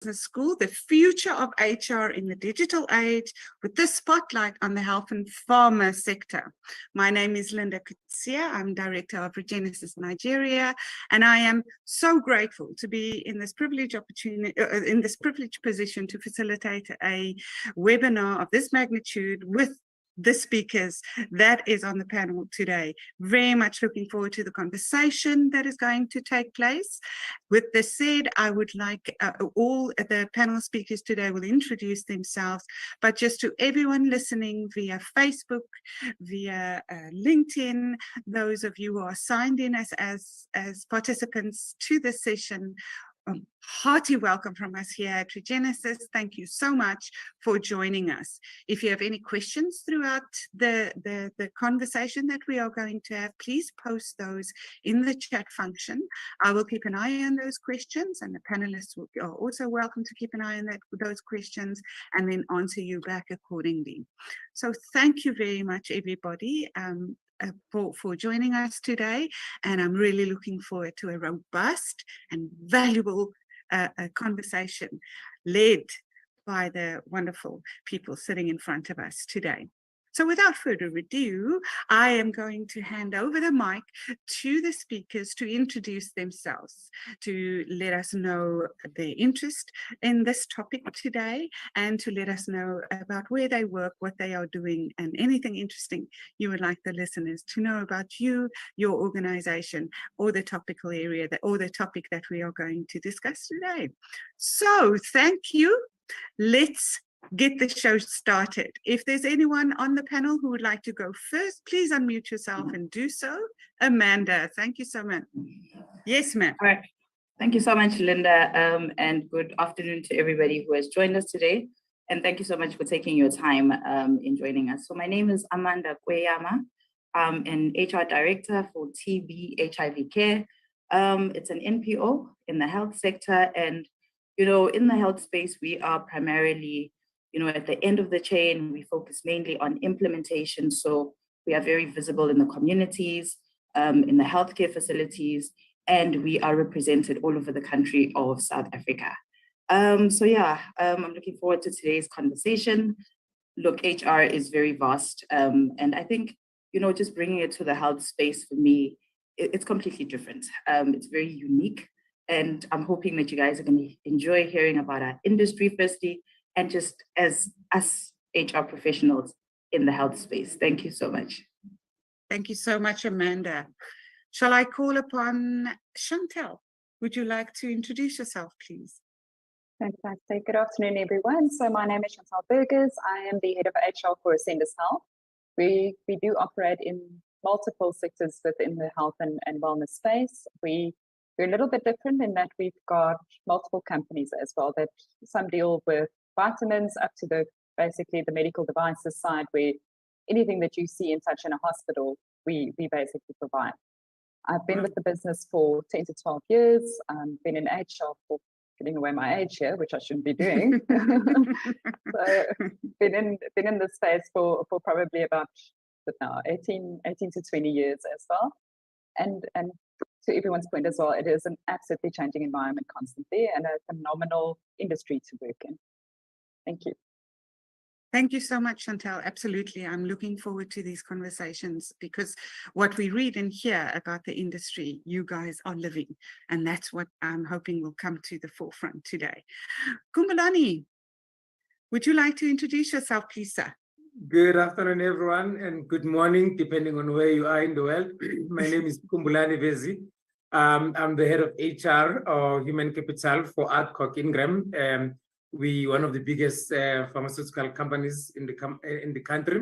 School, the future of HR in the digital age, with the spotlight on the health and pharma sector. My name is Linda Kutsia. I'm Director of Regenesys Nigeria, and I am so grateful to be in this privileged position to facilitate a webinar of this magnitude with the speakers that is on the panel today. Very much looking forward to the conversation that is going to take place. With this said, I would like all the panel speakers today will introduce themselves, but just to everyone listening via Facebook, via LinkedIn, those of you who are signed in as participants to this session, hearty welcome from us here at Regenesys. Thank you so much for joining us. If you have any questions throughout the conversation that we are going to have, please post those in the chat function. I will keep an eye on those questions, and the panelists are also welcome to keep an eye on those questions and then answer you back accordingly. So thank you very much, everybody. For joining us today, and I'm really looking forward to a robust and valuable conversation led by the wonderful people sitting in front of us today. So without further ado, I am going to hand over the mic to the speakers to introduce themselves, to let us know their interest in this topic today, and to let us know about where they work, what they are doing, and anything interesting you would like the listeners to know about you, your organization, or the topical area or the topic that we are going to discuss today. So thank you. Let's get the show started. If there's anyone on the panel who would like to go first, please unmute yourself and do so. Amanda, thank you so much. Yes, ma'am. All right. Thank you so much, Linda, and good afternoon to everybody who has joined us today. And thank you so much for taking your time in joining us. So my name is Amanda Kweyama. I'm an HR director for TB HIV Care. It's an NPO in the health sector. And, you know, in the health space, we are primarily, you know, at the end of the chain. We focus mainly on implementation. So we are very visible in the communities, in the healthcare facilities, and we are represented all over the country of South Africa. I'm looking forward to today's conversation. Look, HR is very vast. And I think, you know, just bringing it to the health space for me, it's completely different. It's very unique. And I'm hoping that you guys are going to enjoy hearing about our industry firstly, and just as us HR professionals in the health space. Thank you so much. Thank you so much, Amanda. Shall I call upon Chantal? Would you like to introduce yourself, please? Fantastic. Good afternoon, everyone. So my name is Chantal Burgers. I am the head of HR for Ascendus Health. We do operate in multiple sectors within the health and wellness space. We're a little bit different in that we've got multiple companies as well, that some deal with vitamins up to basically the medical devices side, where anything that you see and touch in a hospital, we basically provide. I've been with the business for 10 to 12 years. Been in HR for, giving away my age here, which I shouldn't be doing. So been in this space for probably about now 18 to 20 years as well. And to everyone's point as well, it is an absolutely changing environment constantly, and a phenomenal industry to work in. Thank you. Thank you so much, Chantal. Absolutely. I'm looking forward to these conversations, because what we read and hear about the industry, you guys are living. And that's what I'm hoping will come to the forefront today. Kumbulani, would you like to introduce yourself, please, sir? Good afternoon, everyone, and good morning, depending on where you are in the world. My name is Kumbulani Vezi. I'm the head of HR or Human Capital for Adcock Ingram. We one of the biggest pharmaceutical companies in the country.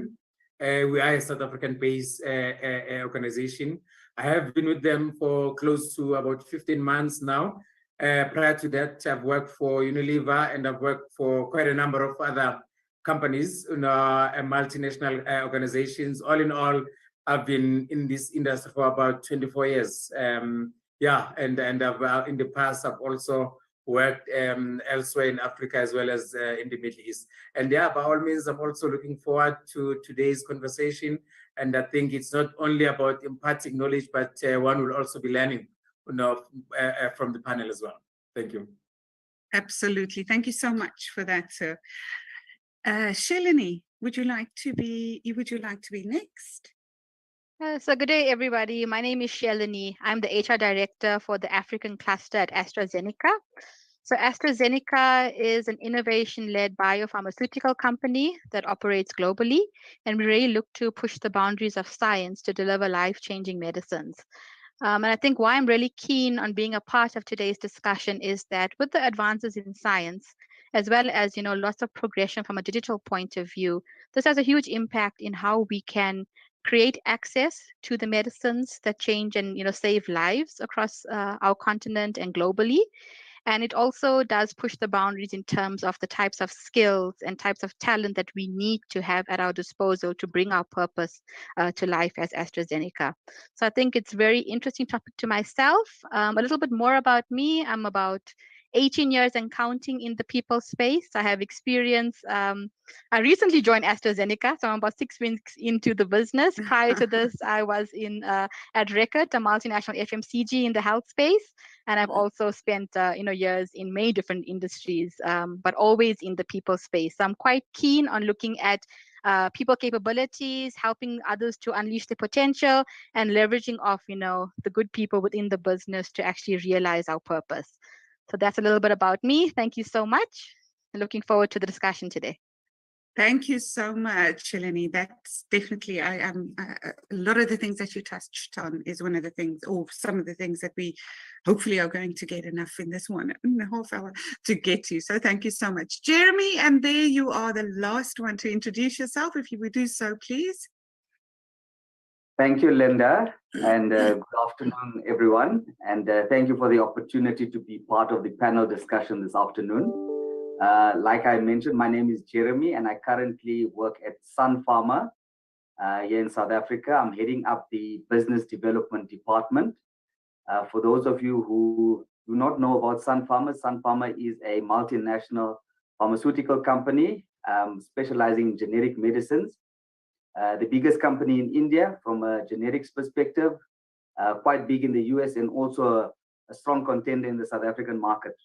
We are a South African-based organization. I have been with them for close to about 15 months now. Prior to that, I've worked for Unilever, and I've worked for quite a number of other companies, multinational organizations. All in all, I've been in this industry for about 24 years. And I've, in the past, I've also worked elsewhere in Africa as well as in the Middle East. And by all means, I'm also looking forward to today's conversation. And I think it's not only about imparting knowledge, but one will also be learning, from the panel as well. Thank you. Absolutely. Thank you so much for that, sir. Shalini, would you like to be next? So good day, everybody. My name is Shalini. I'm the HR director for the African cluster at AstraZeneca. So AstraZeneca is an innovation-led biopharmaceutical company that operates globally, and we really look to push the boundaries of science to deliver life-changing medicines. And I think why I'm really keen on being a part of today's discussion is that with the advances in science, as well as lots of progression from a digital point of view, this has a huge impact in how we can create access to the medicines that change and save lives across our continent and globally. And it also does push the boundaries in terms of the types of skills and types of talent that we need to have at our disposal to bring our purpose to life as AstraZeneca. So I think it's a very interesting topic to myself. A little bit more about me. I'm about 18 years and counting in the people space. I have experience. I recently joined AstraZeneca, so I'm about 6 weeks into the business. Prior to this, I was at Reckitt, a multinational FMCG in the health space, and I've also spent years in many different industries, but always in the people space. So I'm quite keen on looking at people capabilities, helping others to unleash their potential, and leveraging off the good people within the business to actually realize our purpose. So that's a little bit about me. Thank you so much. Looking forward to the discussion today. Thank you so much, Shalini. That's definitely, I am a lot of the things that you touched on is one of the things, or some of the things that we hopefully are going to get enough in this 1.5 hour to get to. So thank you so much, Jeremy. And there you are, the last one to introduce yourself, if you would do so, please. Thank you, Linda, and good afternoon, everyone. And thank you for the opportunity to be part of the panel discussion this afternoon. Like I mentioned, my name is Jeremy, and I currently work at Sun Pharma here in South Africa. I'm heading up the business development department. For those of you who do not know about Sun Pharma is a multinational pharmaceutical company specializing in generic medicines. The biggest company in India from a generics perspective, quite big in the US, and also a strong contender in the South African market.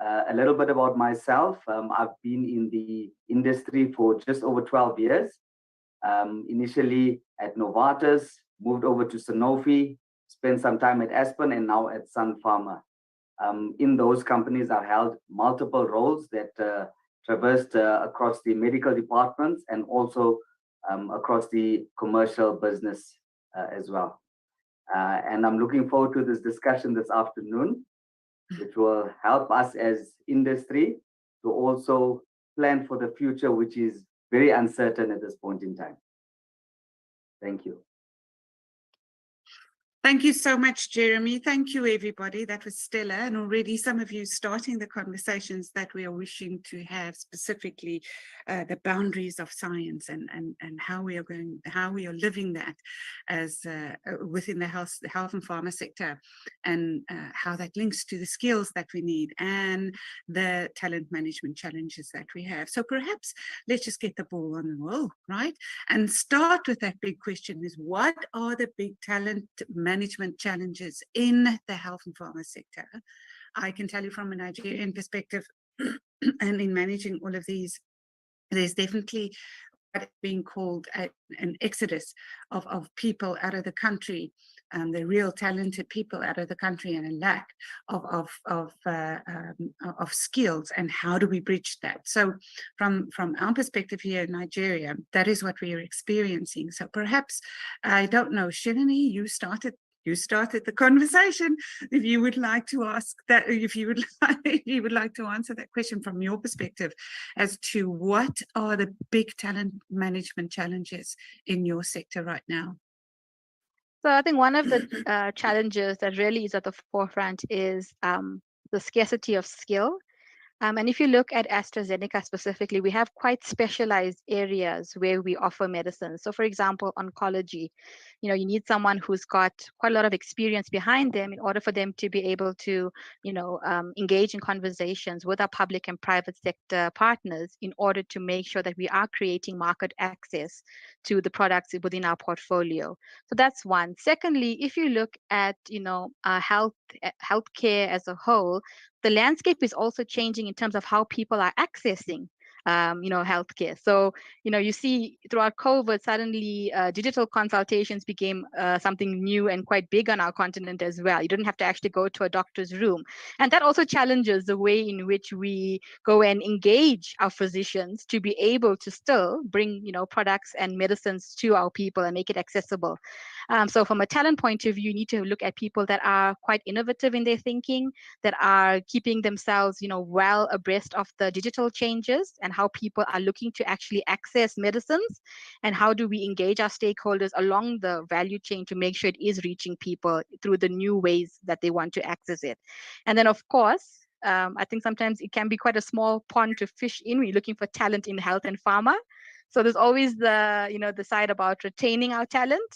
A little bit about myself. I've been in the industry for just over 12 years. Initially at Novartis, moved over to Sanofi, spent some time at Aspen, and now at Sun Pharma. In those companies, I've held multiple roles that traversed across the medical departments and also across the commercial business as well. And I'm looking forward to this discussion this afternoon, which will help us as industry to also plan for the future, which is very uncertain at this point in time. Thank you. Thank you so much, Jeremy. Thank you, everybody. That was stellar. And already some of you starting the conversations that we are wishing to have, specifically the boundaries of science and how we are living that as within the health and pharma sector, and how that links to the skills that we need and the talent management challenges that we have. So perhaps let's just get the ball on the roll, right? And start with that big question: is what are the big talent management challenges in the health and pharma sector? I can tell you from a Nigerian perspective, and in managing all of these, there's definitely what being called an exodus of people out of the country, the real talented people out of the country, and a lack of skills. And how do we bridge that? So from our perspective here in Nigeria, that is what we are experiencing. So perhaps, I don't know, Shalini, you started the conversation. If you would like to ask that, if you would like to answer that question from your perspective as to what are the big talent management challenges in your sector right now. So I think one of the challenges that really is at the forefront is the scarcity of skill. And if you look at AstraZeneca specifically, we have quite specialized areas where we offer medicine. So for example, oncology, you need someone who's got quite a lot of experience behind them in order for them to be able to, engage in conversations with our public and private sector partners in order to make sure that we are creating market access to the products within our portfolio. So that's one. Secondly, if you look at, healthcare as a whole, the landscape is also changing in terms of how people are accessing healthcare. So, you see throughout COVID, suddenly digital consultations became something new and quite big on our continent as well. You didn't have to actually go to a doctor's room. And that also challenges the way in which we go and engage our physicians to be able to still bring, products and medicines to our people and make it accessible. So from a talent point of view, you need to look at people that are quite innovative in their thinking, that are keeping themselves, well abreast of the digital changes and how people are looking to actually access medicines, and how do we engage our stakeholders along the value chain to make sure it is reaching people through the new ways that they want to access it. And then, of course, I think sometimes it can be quite a small pond to fish in when you're looking for talent in health and pharma. So there's always the side about retaining our talent,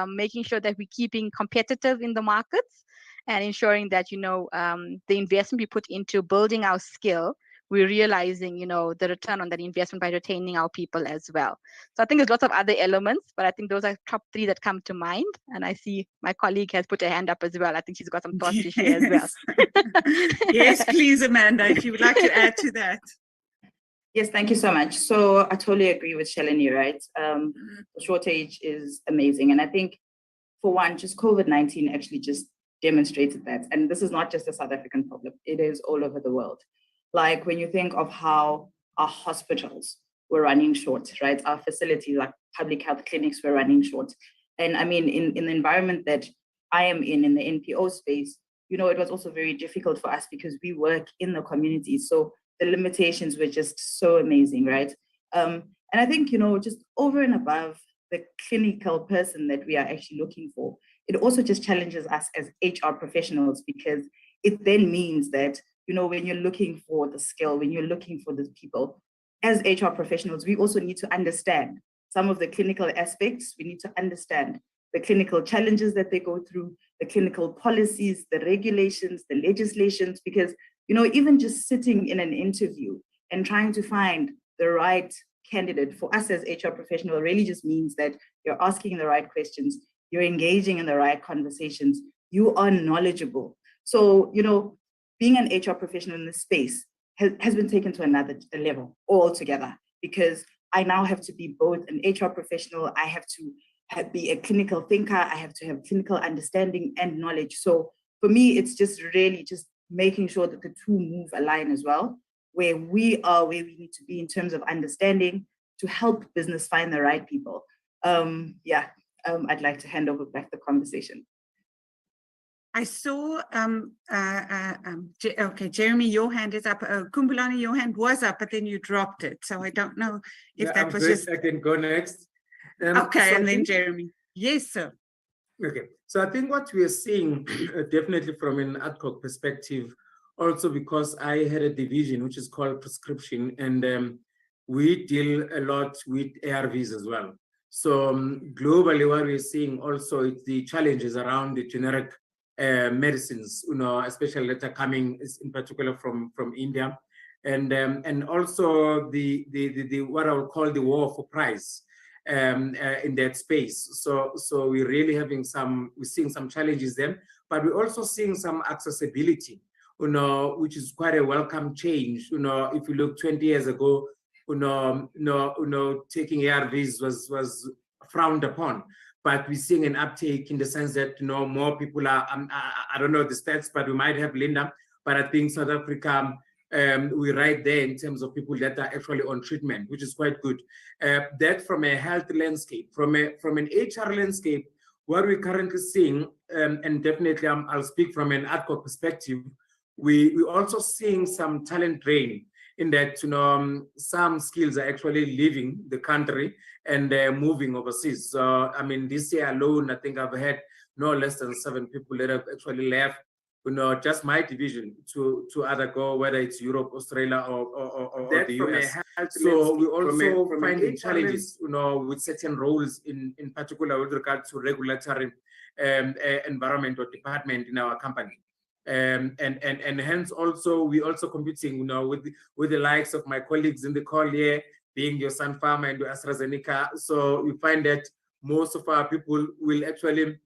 making sure that we're keeping competitive in the markets, and ensuring that, the investment we put into building our skill, we're realizing, the return on that investment by retaining our people as well. So I think there's lots of other elements, but I think those are top 3 that come to mind. And I see my colleague has put her hand up as well. I think she's got some thoughts to share as well. Yes, please, Amanda, if you would like to add to that. Yes, thank you so much. So I totally agree with Shalini, right? The shortage is amazing. And I think, for one, just COVID-19 actually just demonstrated that. And this is not just a South African problem. It is all over the world. Like when you think of how our hospitals were running short, right? Our facilities, like public health clinics, were running short. And I mean, in the environment that I am in the NPO space, it was also very difficult for us because we work in the community. So the limitations were just so amazing, right? And I think, just over and above the clinical person that we are actually looking for, it also just challenges us as HR professionals, because it then means that, when you're looking for the skill, when you're looking for the people, as HR professionals, we also need to understand some of the clinical aspects. We need to understand the clinical challenges that they go through, the clinical policies, the regulations, the legislations, because even just sitting in an interview and trying to find the right candidate for us as HR professional really just means that you're asking the right questions, you're engaging in the right conversations, you are knowledgeable. So, being an HR professional in this space has been taken to another level altogether, because I now have to be both an HR professional, I have to be a clinical thinker, I have to have clinical understanding and knowledge. So for me, it's just really just making sure that the 2 move align as well, where we are where we need to be in terms of understanding to help business find the right people. I'd like to hand over back the conversation. I saw, okay, Jeremy, your hand is up. Kumbulani, your hand was up, but then you dropped it. So I don't know if that was just... I can go next. Okay, and then Jeremy. Yes, sir. Okay, so I think what we are seeing, definitely from an ad hoc perspective, also because I had a division which is called prescription, and we deal a lot with ARVs as well. So globally, what we're seeing also is the challenges around the generic medicines, especially that are coming in particular from India, and also the what I would call the war for price in that space. So we're really having we're seeing some challenges there, but we're also seeing some accessibility, which is quite a welcome change. If you look 20 years ago, taking ARVs was frowned upon. But we're seeing an uptake in the sense that more people are. I don't know the stats, but we might have Linda. But I think South Africa, we're right there in terms of people that are actually on treatment, which is quite good. That from a health landscape, from an HR landscape, what we're currently seeing, and definitely I'll speak from an ad hoc perspective, we're also seeing some talent drain, in that some skills are actually leaving the country and moving overseas. So I mean, this year alone, I think I've had no less than 7 people that have actually left, just my division to either go, whether it's Europe, Australia, or the US. So we also finding challenges, with certain roles in particular with regard to regulatory environment or department in our company. And hence also we also competing, with the likes of my colleagues in the call here, being your Sun Pharma and your AstraZeneca. So we find that most of our people will actually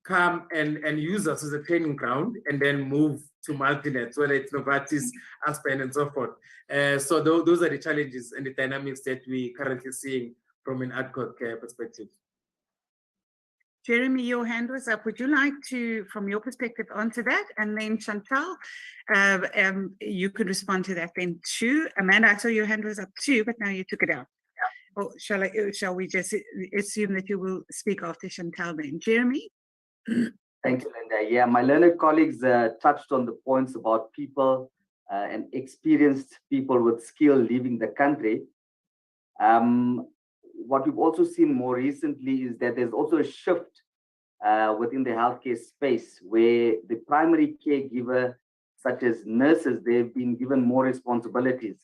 come and use us as a training ground and then move to multinets, whether it's Novartis, Aspen, and so forth. So those are the challenges and the dynamics that we currently seeing from an ADCOC perspective. Jeremy, your hand was up. Would you like to, from your perspective, answer that? And then Chantal, you could respond to that then too. Amanda, I saw your hand was up too, but now you took it out. Or shall we just assume that you will speak after Chantal then? Jeremy? Thank you, Linda. Yeah, my learned colleagues touched on the points about people and experienced people with skill leaving the country. What we've also seen more recently is that there's also a shift within the healthcare space where the primary caregiver, such as nurses, they've been given more responsibilities.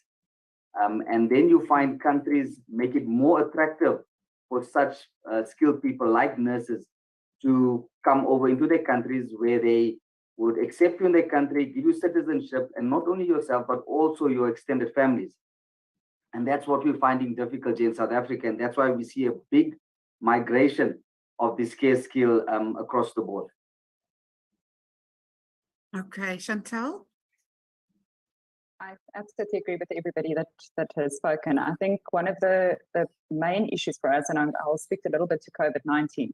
And then you find countries make it more attractive for such skilled people like nurses to come over into their countries where they would accept you in their country, give you citizenship, and not only yourself, but also your extended families. And that's what we're finding difficult in South Africa. And that's why we see a big migration of this care skill across the board. Okay, Chantal? I absolutely agree with everybody that has spoken. I think one of the main issues for us, and I'll speak a little bit to COVID-19,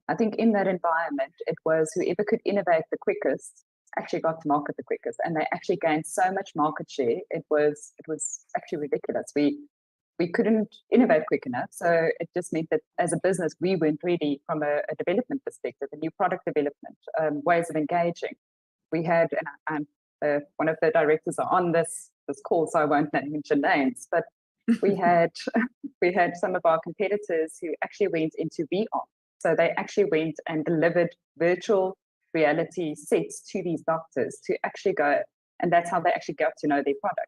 I think in that environment, it was whoever could innovate the quickest actually got to market the quickest, and they actually gained so much market share. It was actually ridiculous. We couldn't innovate quick enough, so it just meant that as a business, we weren't ready from a development perspective, a new product development, ways of engaging. We had, and one of the directors are on this call, so I won't mention names, but we had some of our competitors who actually went into VR. So they actually went and delivered virtual reality sets to these doctors to actually go, and that's how they actually got to know their product.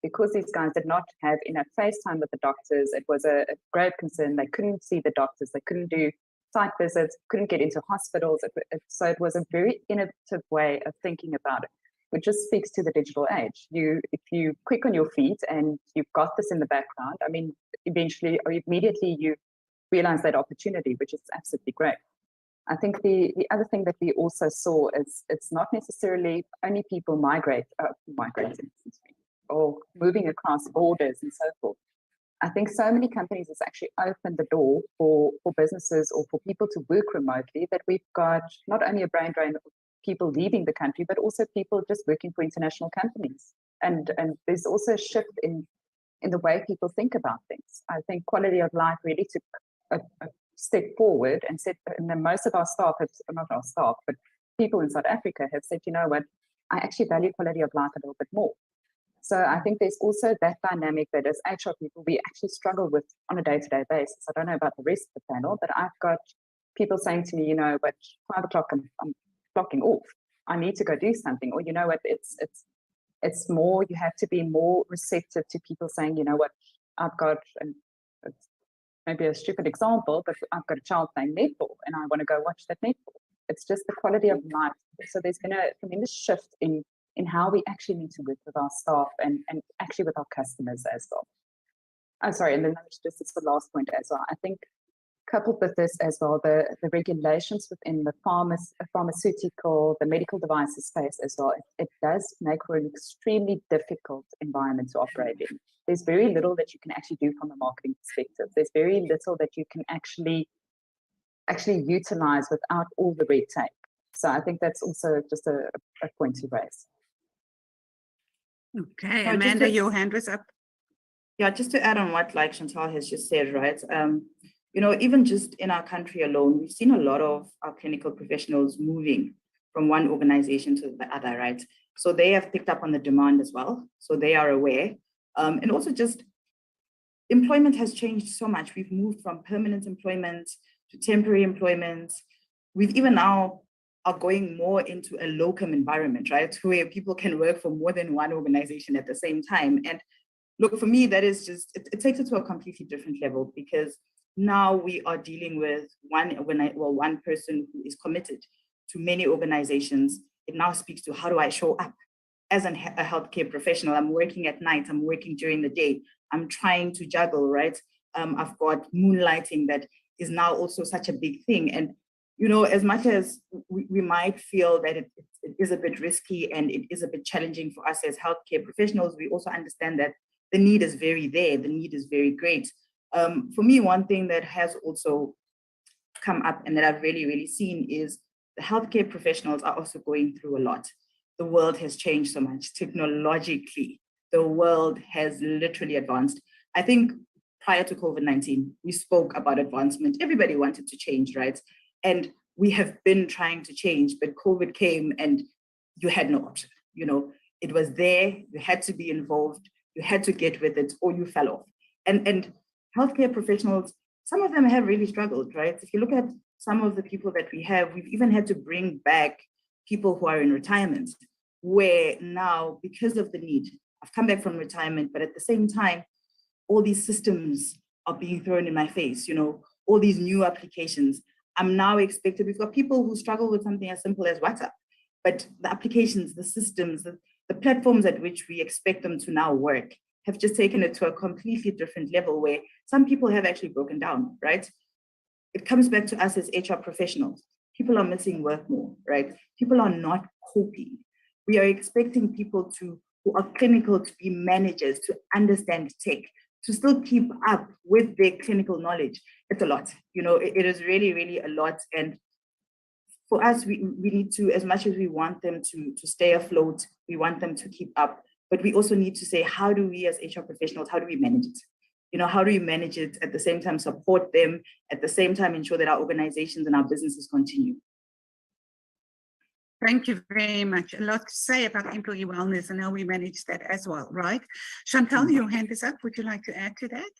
Because these guys did not have enough face time with the doctors, it was a grave concern. They couldn't see the doctors, they couldn't do site visits, couldn't get into hospitals. So it was a very innovative way of thinking about it, which just speaks to the digital age. If you quick on your feet and you've got this in the background, I mean, eventually or immediately you realize that opportunity, which is absolutely great. I think the other thing that we also saw is it's not necessarily only people migrating or moving across borders and so forth. I think so many companies has actually opened the door for businesses or for people to work remotely, that we've got not only a brain drain of people leaving the country, but also people just working for international companies. And there's also a shift in the way people think about things. I think quality of life really took a step forward and said, and then most of our staff, not our staff, but people in South Africa have said, you know what, I actually value quality of life a little bit more. So I think there's also that dynamic that as HR people, we actually struggle with on a day-to-day basis. I don't know about the rest of the panel, but I've got people saying to me, you know, but 5 o'clock, I'm clocking off. I need to go do something. Or, you know what, it's more, you have to be more receptive to people saying, you know what, I've got, and it's maybe a stupid example, but I've got a child playing netball and I want to go watch that netball. It's just the quality of life. So there's been a tremendous shift in how we actually need to work with our staff and actually with our customers as well. I'm sorry, and then this is the last point as well. I think coupled with this as well, the regulations within the pharmaceutical, the medical devices space as well, it does make for an extremely difficult environment to operate in. There's very little that you can actually do from a marketing perspective. There's very little that you can actually utilize without all the red tape. So I think that's also just a point to raise. Okay, Amanda, your hand was up. Yeah, just to add on what like Chantal has just said, right? You know, even just in our country alone, we've seen a lot of our clinical professionals moving from one organization to the other, right? So they have picked up on the demand as well. So they are aware. And also just employment has changed so much. We've moved from permanent employment to temporary employment. We've even now are going more into a locum environment, right? Where people can work for more than one organization at the same time. And look, for me, that is just, it takes it to a completely different level, because now we are dealing with one person who is committed to many organizations. It now speaks to how do I show up as a healthcare professional? I'm working at night, I'm working during the day, I'm trying to juggle, right? I've got moonlighting that is now also such a big thing. And, you know, as much as we might feel that it is a bit risky and it is a bit challenging for us as healthcare professionals, we also understand that the need is very there, the need is very great. For me, one thing that has also come up and that I've really seen is the healthcare professionals are also going through a lot. The world has changed so much technologically. The world has literally advanced. I think prior to COVID-19, we spoke about advancement. Everybody wanted to change, right? And we have been trying to change, but COVID came and you had no option. You know, it was there, you had to be involved, you had to get with it, or you fell off. And healthcare professionals, some of them have really struggled, right? If you look at some of the people that we have, we've even had to bring back people who are in retirement, where now, because of the need, I've come back from retirement, but at the same time, all these systems are being thrown in my face, you know, all these new applications. I'm now expected, we've got people who struggle with something as simple as WhatsApp, but the applications, the systems, the platforms at which we expect them to now work have just taken it to a completely different level where some people have actually broken down, right? It comes back to us as HR professionals. People are missing work more, right? People are not coping. We are expecting people who are clinical to be managers, to understand tech, to still keep up with their clinical knowledge. It's a lot, you know, it is really a lot. And for us, we need to, as much as we want them to stay afloat, we want them to keep up, but we also need to say, how do we as HR professionals, how do we manage it? You know, how do we manage it, at the same time support them, at the same time ensure that our organizations and our businesses continue? Thank you very much. A lot to say about employee wellness and how we manage that as well, right? Chantal, your hand is up. Would you like to add to that?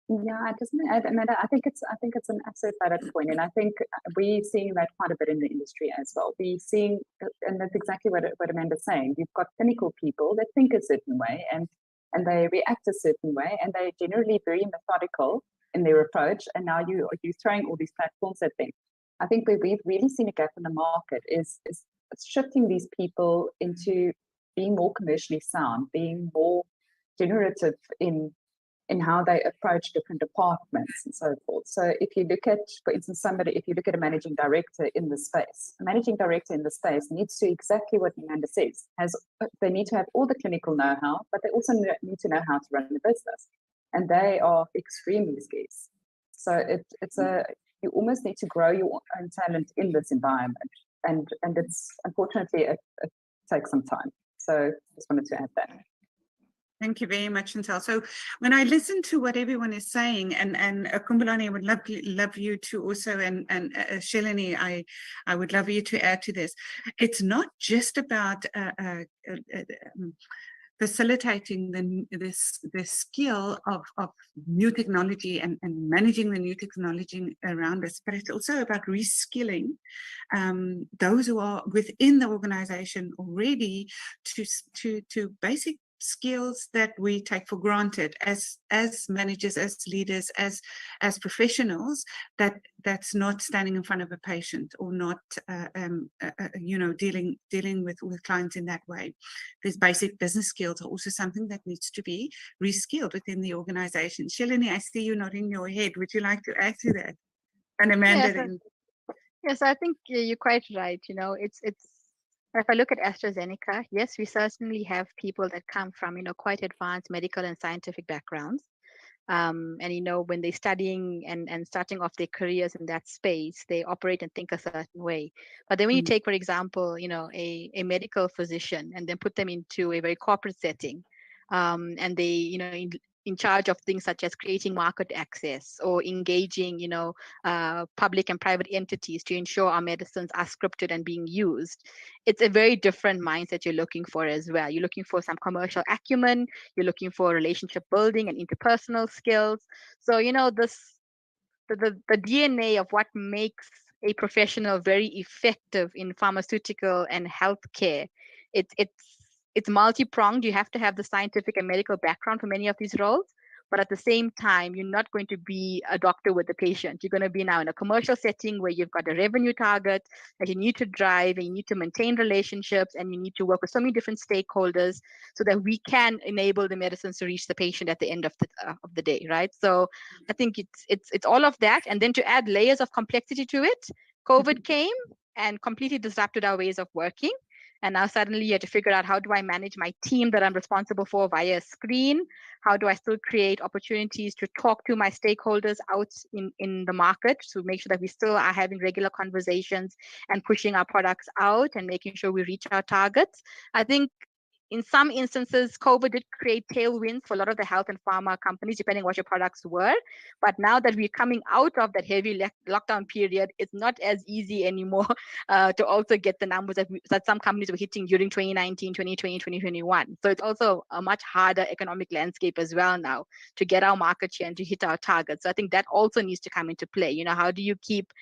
Yeah, it doesn't add, Amanda. I think it's an absolute valid point, and I think we're seeing that quite a bit in the industry as well. We're seeing, and that's exactly what Amanda's saying. You've got clinical people that think a certain way, and they react a certain way, and they're generally very methodical in their approach. And now you're throwing all these platforms at them. I think where we've really seen a gap in the market is shifting these people into being more commercially sound, being more generative in how they approach different departments and so forth. So if you look at, for instance, if you look at a managing director in the space, a managing director in the space needs to exactly what Amanda says. They need to have all the clinical know-how, but they also need to know how to run the business. And they are extremely scarce. So you almost need to grow your own talent in this environment. And it's, unfortunately, it takes some time. So just wanted to add that. Thank you very much, Chantal. So when I listen to what everyone is saying, and Kumbulani, I would love you to also, and Shelini, I would love you to add to this. It's not just about facilitating the skill of new technology and managing the new technology around us, but it's also about reskilling those who are within the organization already to basic skills that we take for granted as managers, as leaders, as professionals, that's not standing in front of a patient or not dealing with clients in that way. These basic business skills are also something that needs to be reskilled within the organization. Shelini, I see you nodding your head. Would you like to add to that? And Amanda, yes, I think you're quite right. You know, it's if I look at AstraZeneca, yes, we certainly have people that come from, quite advanced medical and scientific backgrounds. And, when they're studying and starting off their careers in that space, they operate and think a certain way. But then when you take, for example, a medical physician and then put them into a very corporate setting, and they, in charge of things such as creating market access or engaging, public and private entities to ensure our medicines are scripted and being used. It's a very different mindset you're looking for as well. You're looking for some commercial acumen, you're looking for relationship building and interpersonal skills. So, the DNA of what makes a professional very effective in pharmaceutical and healthcare, it's multi-pronged. You have to have the scientific and medical background for many of these roles, but at the same time, you're not going to be a doctor with the patient. You're going to be now in a commercial setting where you've got a revenue target that you need to drive, and you need to maintain relationships, and you need to work with so many different stakeholders so that we can enable the medicines to reach the patient at the end of the day, right? So I think it's all of that, and then to add layers of complexity to it, COVID came and completely disrupted our ways of working. And now suddenly you have to figure out, how do I manage my team that I'm responsible for via a screen? How do I still create opportunities to talk to my stakeholders out in the market to make sure that we still are having regular conversations and pushing our products out and making sure we reach our targets? I think in some instances, COVID did create tailwinds for a lot of the health and pharma companies, depending on what your products were. But now that we're coming out of that heavy lockdown period, it's not as easy anymore to also get the numbers that some companies were hitting during 2019, 2020, 2021. So it's also a much harder economic landscape as well now to get our market share and to hit our targets. So I think that also needs to come into play. How do you keep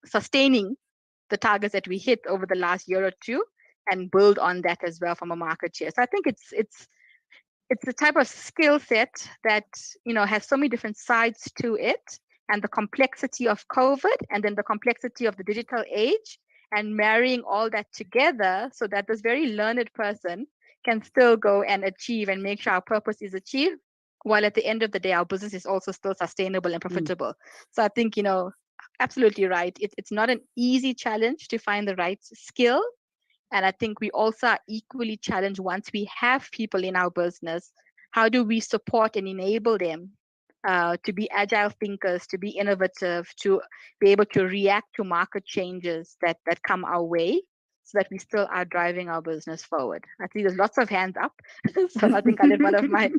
sustaining the targets that we hit over the last year or two, and build on that as well from a market share? So I think it's the type of skill set that has so many different sides to it, and the complexity of COVID, and then the complexity of the digital age, and marrying all that together so that this very learned person can still go and achieve and make sure our purpose is achieved, while at the end of the day our business is also still sustainable and profitable. So I think absolutely right. It's not an easy challenge to find the right skill. And I think we also are equally challenged once we have people in our business. How do we support and enable them to be agile thinkers, to be innovative, to be able to react to market changes that come our way, so that we still are driving our business forward? I think there's lots of hands up. So I think I'll let one of my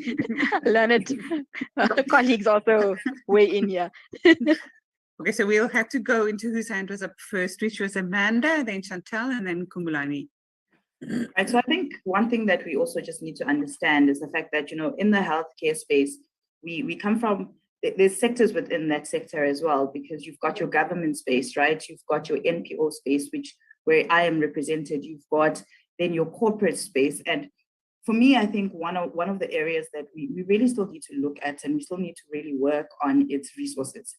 learned colleagues also weigh in here. Okay, so we'll have to go into whose hand was up first, which was Amanda, then Chantal, and then Kumbulani. Right. So I think one thing that we also just need to understand is the fact that, in the healthcare space, we come from, there's sectors within that sector as well, because you've got your government space, right? You've got your NPO space, where I am represented. You've got then your corporate space. And for me, I think one of the areas that we really still need to look at, and we still need to really work on, its resources.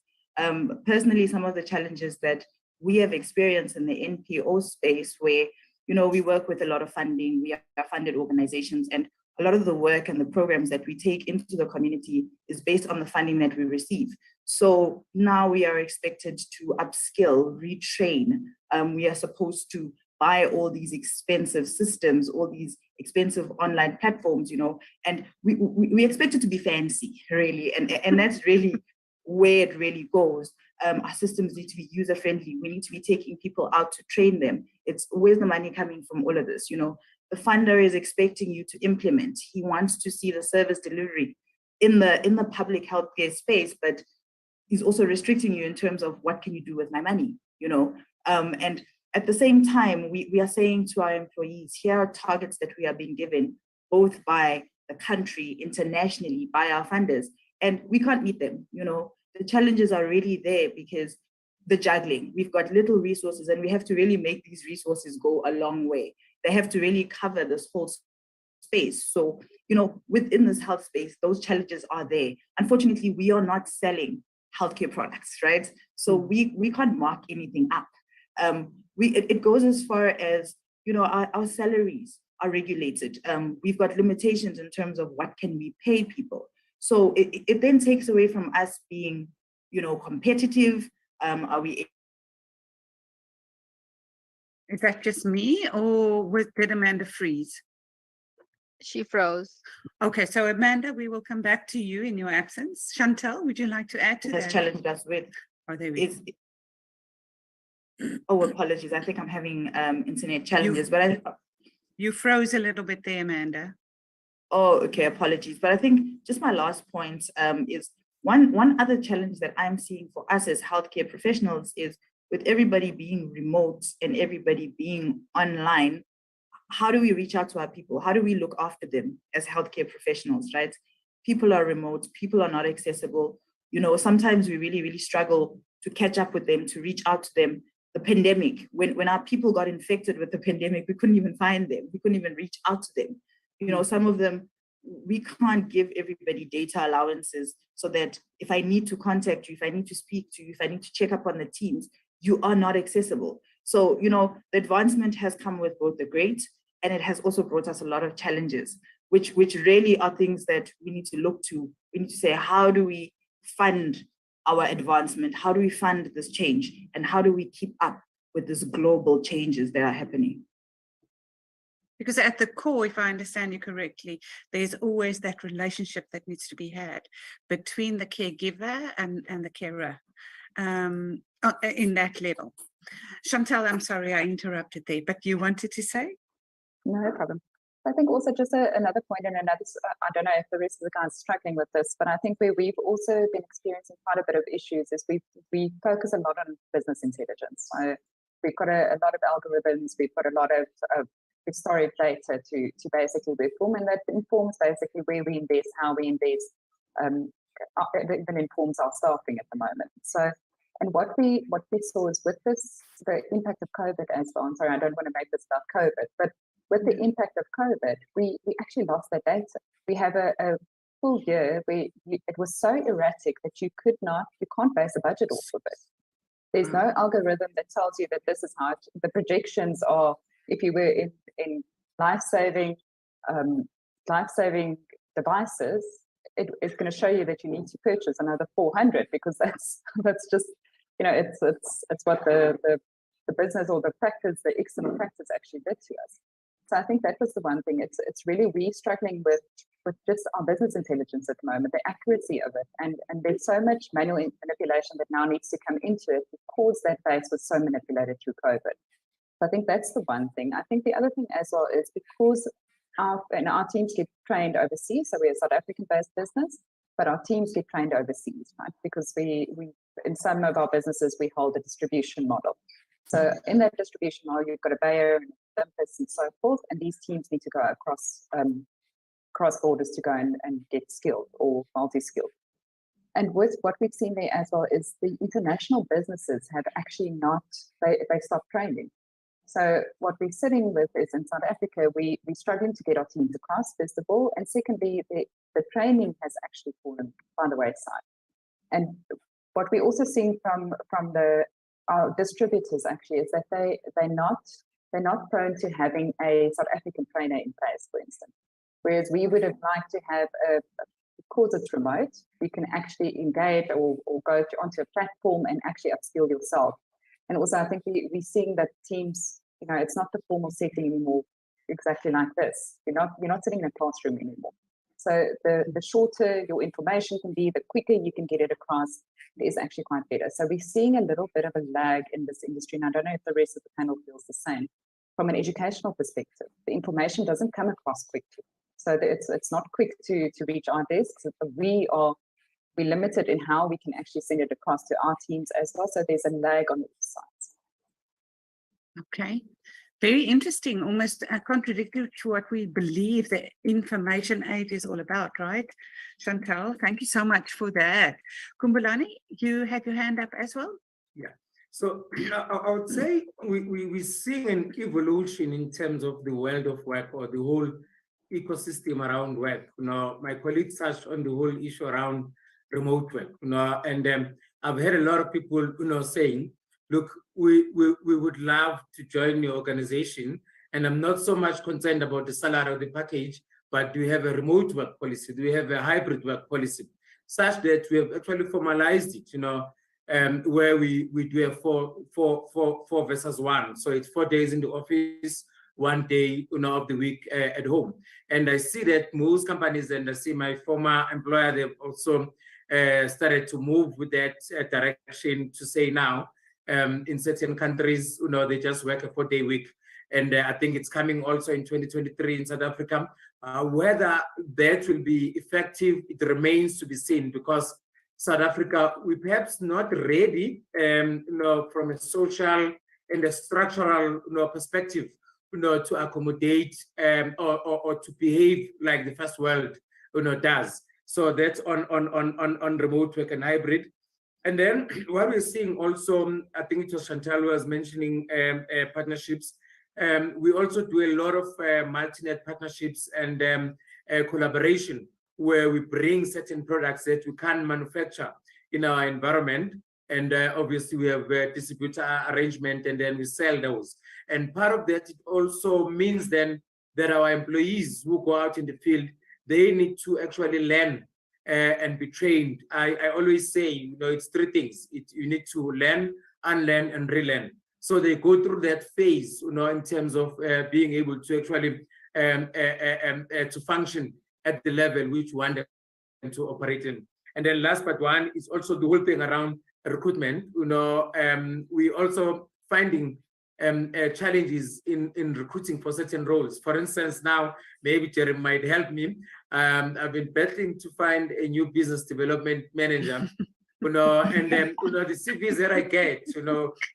Personally, some of the challenges that we have experienced in the NPO space, where, we work with a lot of funding, we are funded organizations, and a lot of the work and the programs that we take into the community is based on the funding that we receive. So now we are expected to upskill, retrain. We are supposed to buy all these expensive systems, all these expensive online platforms, and we expect it to be fancy, really, and that's really where it really goes. Our systems need to be user-friendly. We need to be taking people out to train them. It's where's the money coming from all of this? The funder is expecting you to implement. He wants to see the service delivery in the public healthcare space, but he's also restricting you in terms of what can you do with my money, and at the same time, we are saying to our employees, here are targets that we are being given, both by the country, internationally, by our funders, and we can't meet them. The challenges are really there because the juggling, we've got little resources, and we have to really make these resources go a long way. They have to really cover this whole space. So, within this health space, those challenges are there. Unfortunately, we are not selling healthcare products, right? So we can't mark anything up. It goes as far as, our salaries are regulated. We've got limitations in terms of what can we pay people. So it then takes away from us being, competitive. Are we? Is that just me, or did Amanda freeze? She froze. Okay, so Amanda, we will come back to you in your absence. Chantal, would you like to add to that? Has challenged us with. Oh, there we go. Apologies. I think I'm having internet challenges, but you froze a little bit there, Amanda. Oh, okay. Apologies. But I think just my last point is one other challenge that I'm seeing for us as healthcare professionals is, with everybody being remote and everybody being online, how do we reach out to our people? How do we look after them as healthcare professionals, right? People are remote, people are not accessible. Sometimes we really, really struggle to catch up with them, to reach out to them. The pandemic, when our people got infected with the pandemic, we couldn't even find them. We couldn't even reach out to them. Some of them, we can't give everybody data allowances, so that if I need to contact you, if I need to speak to you, if I need to check up on the teams, you are not accessible. So, the advancement has come with both the great, and it has also brought us a lot of challenges, which really are things that we need to look to. We need to say, how do we fund our advancement? How do we fund this change? And how do we keep up with these global changes that are happening? Because at the core, if I understand you correctly, there's always that relationship that needs to be had between the caregiver and the carer in that level. Chantal, I'm sorry I interrupted there, but you wanted to say? No problem. I think also just another point and another, I don't know if the rest of the guys are struggling with this, but I think where we've also been experiencing quite a bit of issues is we focus a lot on business intelligence. So we've got a lot of algorithms, we've got a lot of historic data to basically reform, and that informs basically where we invest, how we invest, it even informs our staffing at the moment. So, and what we saw is with this, the impact of COVID as well. I'm sorry, I don't want to make this about COVID, but with the impact of COVID, we actually lost that data. We have a full year where it was so erratic that you can't base a budget off of it. There's no algorithm that tells you that this is how the projections are. If you were in life-saving devices, it's going to show you that you need to purchase another 400 because that's just, you know, it's what the business or the practice, the excellent practice actually did to us. So I think that was the one thing. It's really we struggling with just our business intelligence at the moment, the accuracy of it, and there's so much manual manipulation that now needs to come into it because that base was so manipulated through COVID. So I think that's the one thing. I think the other thing as well is because our teams get trained overseas, so we're a South African-based business, but our teams get trained overseas, right? Because we in some of our businesses we hold a distribution model. So in that distribution model, you've got a Bayer and Olympus and so forth, and these teams need to go across borders to go and get skilled or multi-skilled. And with what we've seen there as well is the international businesses have actually they stopped training. So what we're sitting with is in South Africa, we're struggling to get our teams across, first of all, and secondly, the training has actually fallen by the wayside. And what we're also seeing from our distributors actually is that they're not prone to having a South African trainer in place, for instance. Whereas we would have liked to have because it's remote, you can actually engage or go onto a platform and actually upskill yourself. And also, I think we're seeing that teams, you know, it's not the formal setting anymore, exactly like this. You're not sitting in a classroom anymore. So the shorter your information can be, the quicker you can get it across, it is actually quite better. So we're seeing a little bit of a lag in this industry, and I don't know if the rest of the panel feels the same. From an educational perspective, the information doesn't come across quickly. So it's not quick to reach our desks. We're limited in how we can actually send it across to our teams as well. So there's a lag on both sides. Okay. Very interesting, almost contradictory to what we believe the information age is all about, right? Chantal, thank you so much for that. Kumbulani, you have your hand up as well? Yeah. So I would say we're seeing an evolution in terms of the world of work or the whole ecosystem around work. You know, my colleagues touched on the whole issue around remote work. You know, and I've heard a lot of people, you know, saying, look, we would love to join your organization, and I'm not so much concerned about the salary or the package, but do we have a remote work policy? Do we have a hybrid work policy? Such that we have actually formalized it, you know, where we do a 4 versus 1. So it's 4 days in the office, 1 day, you know, of the week at home. And I see that most companies, and I see my former employer, they've also started to move with that direction to say now, in certain countries, you know, they just work a 4-day week. And I think it's coming also in 2023 in South Africa. Whether that will be effective, it remains to be seen, because South Africa, we're perhaps not ready, you know, from a social and a structural, you know, perspective, you know, to accommodate or to behave like the first world, you know, does. So that's on remote work and hybrid. And then what we're seeing also, I think it was Chantal who was mentioning partnerships. We also do a lot of multi-net partnerships and collaboration, where we bring certain products that we can manufacture in our environment. And obviously we have a distributor arrangement, and then we sell those. And part of that, it also means then that our employees who go out in the field, they need to actually learn and be trained. I always say, you know, it's 3 things. You need to learn, unlearn, and relearn. So they go through that phase, in terms of being able to actually to function at the level which one them to operate in. And then last but one is also the whole thing around recruitment. We also finding challenges in recruiting for certain roles. For instance, now maybe Jeremy might help me. I've been battling to find a new business development manager. And then the CVs that I get,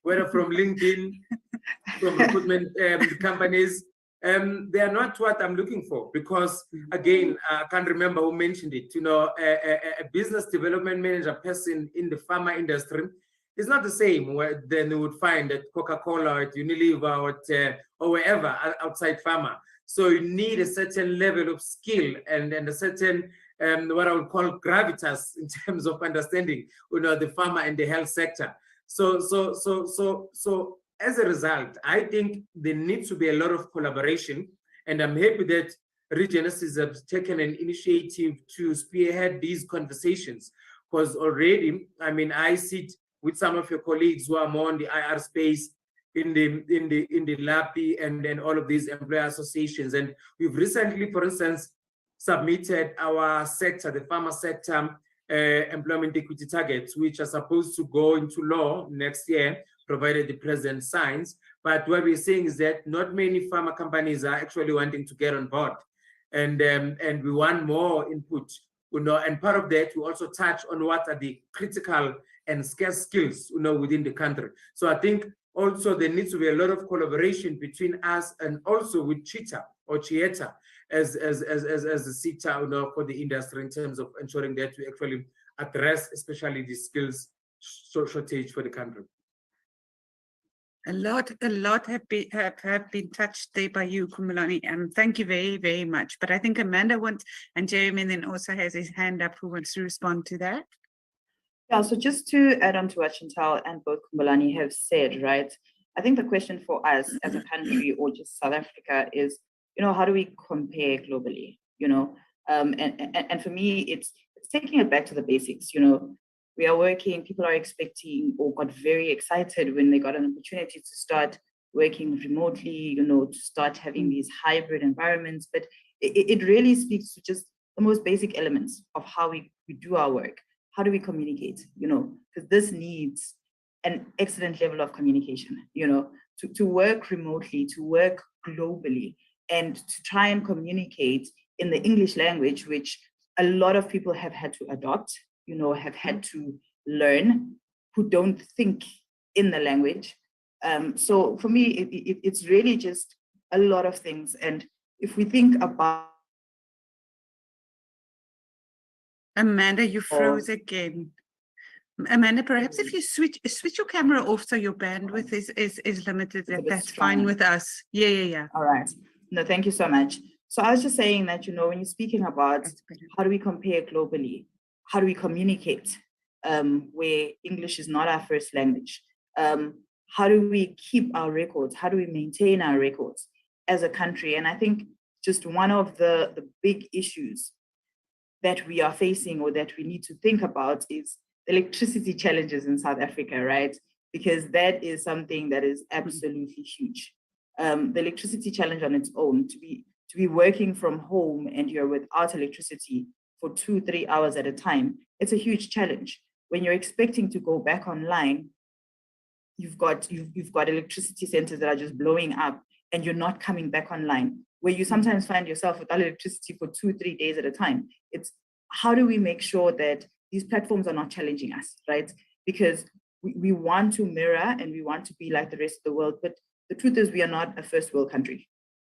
whether from LinkedIn, from recruitment companies, they are not what I'm looking for, because again, I can't remember who mentioned it. A business development manager person in the pharma industry is not the same than you would find at Coca-Cola, at Unilever, or wherever outside pharma. So you need a certain level of skill and a certain what I would call gravitas in terms of understanding, the pharma and the health sector. So as a result, I think there needs to be a lot of collaboration, and I'm happy that Regenesys has taken an initiative to spearhead these conversations, because already, I mean, I sit with some of your colleagues who are more in the IR space, in the LAPI, and then all of these employer associations, and we've recently, for instance, submitted our sector, the pharma sector, employment equity targets, which are supposed to go into law next year, provided the president signs. But what we're saying is that not many pharma companies are actually wanting to get on board, and we want more input. And part of that, we also touch on what are the critical and scarce skills, within the country. So I think also there needs to be a lot of collaboration between us and also with CHITA or CHIETA as a CITA, for the industry, in terms of ensuring that we actually address especially the skills shortage for the country. A lot have been touched there by you, Kumbulani, and thank you very, very much. But I think Amanda wants, and Jeremy then also has his hand up, who wants to respond to that. Yeah, so just to add on to what Chantal and both Kumbulani have said, right? I think the question for us as a country, or just South Africa, is, how do we compare globally? And for me, it's taking it back to the basics. We are working, people are expecting or got very excited when they got an opportunity to start working remotely, to start having these hybrid environments. But it really speaks to just the most basic elements of how we do our work. How do we communicate? Because this needs an excellent level of communication, to work remotely, to work globally, and to try and communicate in the English language, which a lot of people have had to adopt, have had to learn, who don't think in the language. So for me, it's really just a lot of things. And if we think about... Amanda, you froze again. Amanda, perhaps if you switch your camera off so your bandwidth is limited, that's fine with us. Yeah. All right. No, thank you so much. So I was just saying that, when you're speaking about how do we compare globally, how do we communicate where English is not our first language? How do we keep our records? How do we maintain our records as a country? And I think just one of the big issues that we are facing, or that we need to think about, is electricity challenges in South Africa, right? Because that is something that is absolutely huge. The electricity challenge on its own, to be working from home and you're without electricity for 2-3 hours at a time, it's a huge challenge. When you're expecting to go back online, you've got electricity centers that are just blowing up and you're not coming back online, where you sometimes find yourself without electricity for 2-3 days at a time. It's how do we make sure that these platforms are not challenging us, right? Because we want to mirror and we want to be like the rest of the world, but the truth is we are not a first world country.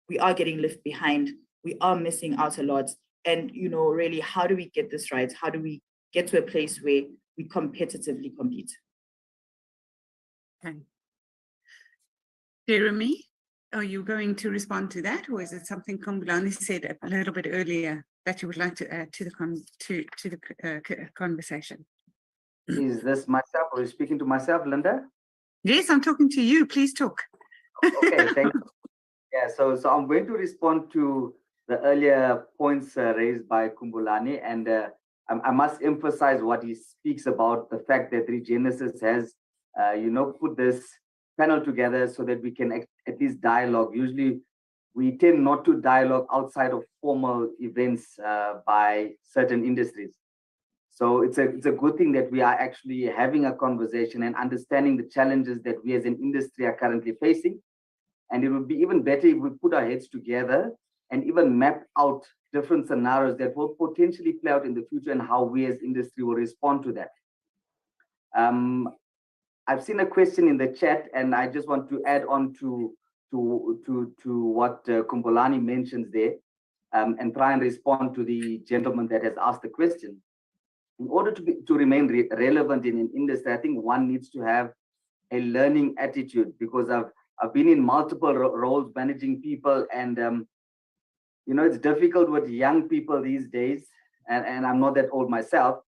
We are getting left behind. We are missing out a lot. And, really, how do we get this right? How do we get to a place where we competitively compete? Okay. Jeremy, are you going to respond to that, or is it something Kumbulani said a little bit earlier that you would like to add to the conversation? Is this myself? Are you speaking to myself, Linda? Yes, I'm talking to you. Please talk. Okay, thank you. Yeah, so I'm going to respond to the earlier points raised by Kumbulani, and I must emphasize what he speaks about, the fact that Regenesys has, put this panel together so that we can at least dialogue. Usually we tend not to dialogue outside of formal events by certain industries. So it's a good thing that we are actually having a conversation and understanding the challenges that we as an industry are currently facing. And it would be even better if we put our heads together and even map out different scenarios that will potentially play out in the future and how we as industry will respond to that. I've seen a question in the chat, and I just want to add on to what Khumbulani mentions there, and try and respond to the gentleman that has asked the question. In order to remain relevant in an industry, I think one needs to have a learning attitude, because I've been in multiple roles managing people, and you know, it's difficult with young people these days, and I'm not that old myself,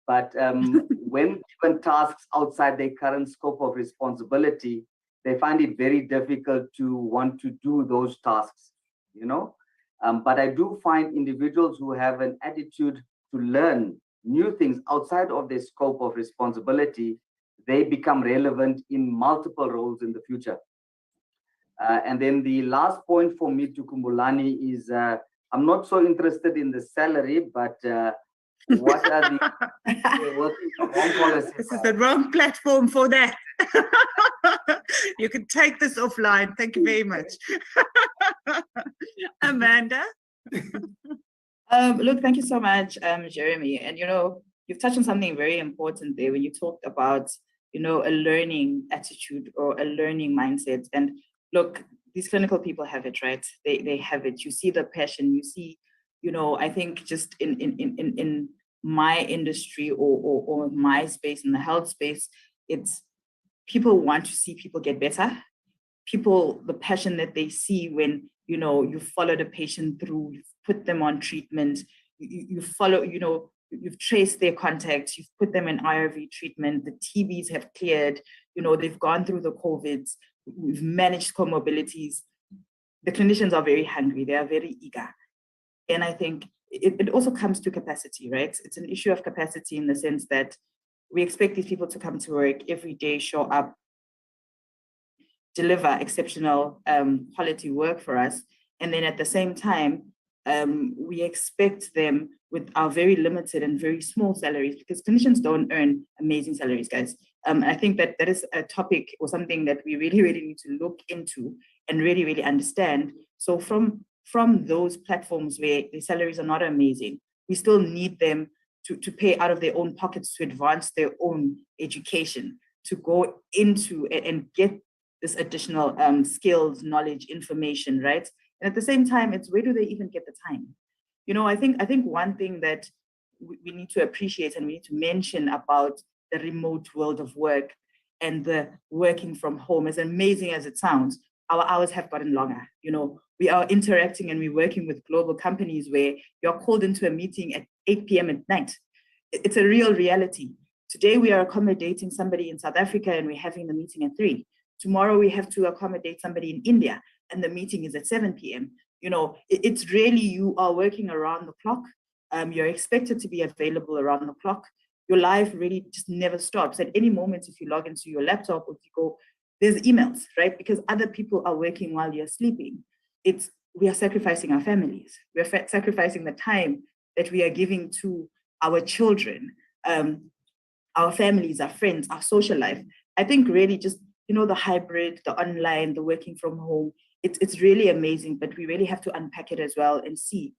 but when given tasks outside their current scope of responsibility, they find it very difficult to want to do those tasks, you know. But I do find individuals who have an attitude to learn new things outside of their scope of responsibility, they become relevant in multiple roles in the future. And then the last point for me to Khumbulani is, I'm not so interested in the salary, but what are the working from home policies? This is the wrong platform for that. You can take this offline. Thank you very much. Amanda? Look, thank you so much, Jeremy. And, you know, you've touched on something very important there when you talked about, you know, a learning attitude or a learning mindset. And look, these clinical people have it, right? They have it. You see the passion, you see, you know, I think just in my industry or my space, in the health space, it's people want to see people get better. People, the passion that they see when, you know, you follow the patient through, you put them on treatment, you follow, you know, you've traced their contacts, you've put them in IRV treatment, the TBs have cleared, you know, they've gone through the COVIDs, we've managed comorbidities. The clinicians are very hungry, they are very eager. And I think it also comes to capacity, right? It's an issue of capacity in the sense that we expect these people to come to work every day, show up, deliver exceptional quality work for us. And then at the same time, we expect them with our very limited and very small salaries, because clinicians don't earn amazing salaries, guys. I think that is a topic or something that we really, really need to look into and really, really understand. So from those platforms where the salaries are not amazing, we still need them to pay out of their own pockets to advance their own education, to go into and get this additional skills, knowledge, information, right? And at the same time, it's where do they even get the time? You know, I think one thing that we need to appreciate and we need to mention about the remote world of work and the working from home, as amazing as it sounds, our hours have gotten longer. You know, we are interacting and we're working with global companies where you're called into a meeting at 8 p.m. at night. It's a real reality. Today, we are accommodating somebody in South Africa and we're having the meeting at 3. Tomorrow, we have to accommodate somebody in India and the meeting is at 7 p.m. You know, it's really, you are working around the clock. You're expected to be available around the clock. Your life really just never stops. At any moment, if you log into your laptop or if you go, there's emails, right? Because other people are working while you're sleeping. We are sacrificing our families. We are sacrificing the time that we are giving to our children, our families, our friends, our social life. I think really just, you know, the hybrid, the online, the working from home, it's really amazing, but we really have to unpack it as well and see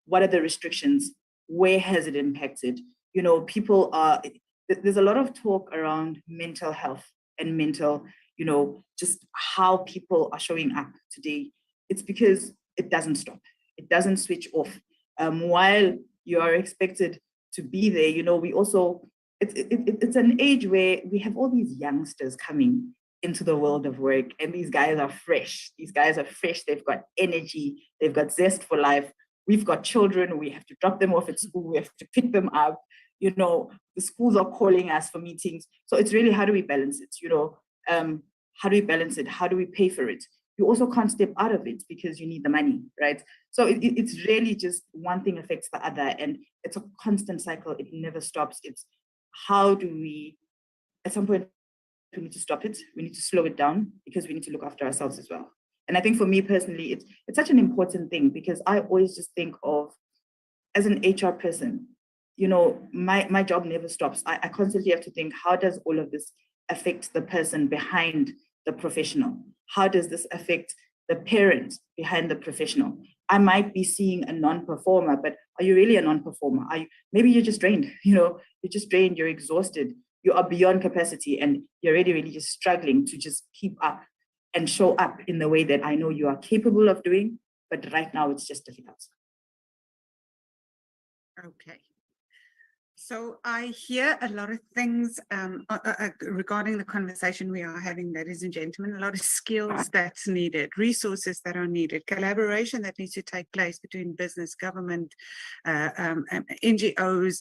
what are the restrictions, where has it impacted? You know, people are, there's a lot of talk around mental health and mental, you know, just how people are showing up today. It's because it doesn't stop. It doesn't switch off. While you are expected to be there, you know, we also, it's an age where we have all these youngsters coming into the world of work, and these guys are fresh. These guys are fresh. They've got energy. They've got zest for life. We've got children. We have to drop them off at school. We have to pick them up. You know, the schools are calling us for meetings. So it's really, how do we balance it? You know, how do we balance it? How do we pay for it? You also can't step out of it because you need the money, right? So it's really just one thing affects the other, and it's a constant cycle. It never stops. It's how do we, at some point, we need to stop it. We need to slow it down because we need to look after ourselves as well. And I think for me personally, it's such an important thing because I always just think of, as an HR person, you know, my job never stops. I constantly have to think, how does all of this affect the person behind the professional? How does this affect the parent behind the professional? I might be seeing a non-performer, but are you really a non-performer? Maybe you're just drained, you know, you're just drained, you're exhausted, you are beyond capacity, and you're really just struggling to just keep up and show up in the way that I know you are capable of doing, but right now it's just difficult. Okay. So I hear a lot of things regarding the conversation we are having, ladies and gentlemen, a lot of skills that's needed, resources that are needed, collaboration that needs to take place between business, government, NGOs,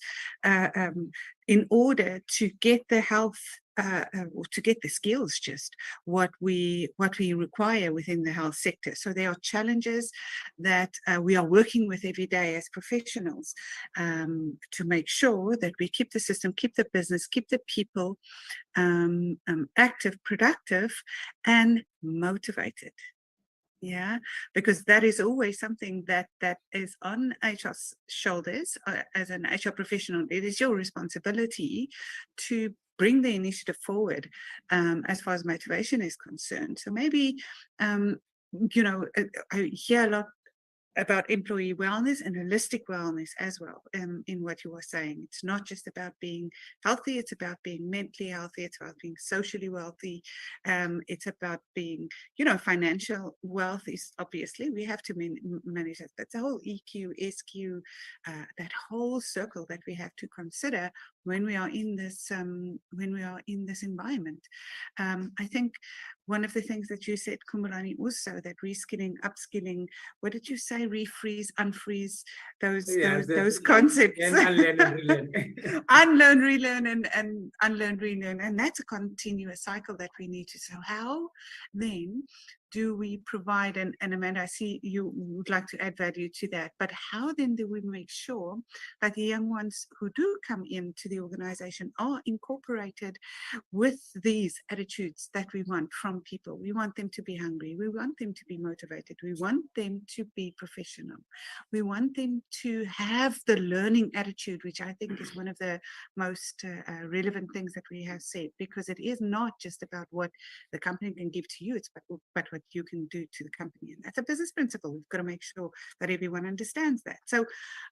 in order to get the health, to get the skills, just what we require within the health sector. So there are challenges that we are working with every day as professionals to make sure that we keep the system, keep the business, keep the people active, productive, and motivated. Yeah, because that is always something that is on HR's shoulders. As an HR professional, it is your responsibility to bring the initiative forward as far as motivation is concerned. So maybe, you know, I hear a lot about employee wellness and holistic wellness as well in what you were saying. It's not just about being healthy, it's about being mentally healthy, it's about being socially wealthy, it's about being, you know, financial wealth is obviously, we have to manage that, but the whole EQ, SQ, that whole circle that we have to consider when we are in this environment. I think one of the things that you said, Kumbulani, also that reskilling, upskilling, what did you say? Refreeze, unfreeze, those concepts. Unlearn and relearn. Unlearn, relearn, and unlearn, relearn. And that's a continuous cycle that we need to. So how then do we provide, and Amanda, I see you would like to add value to that, but how then do we make sure that the young ones who do come into the organization are incorporated with these attitudes that we want from people? We want them to be hungry. We want them to be motivated. We want them to be professional. We want them to have the learning attitude, which I think is one of the most relevant things that we have said, because it is not just about what the company can give to you, it's but what you can do to the company. And that's a business principle. We've got to make sure that everyone understands that. So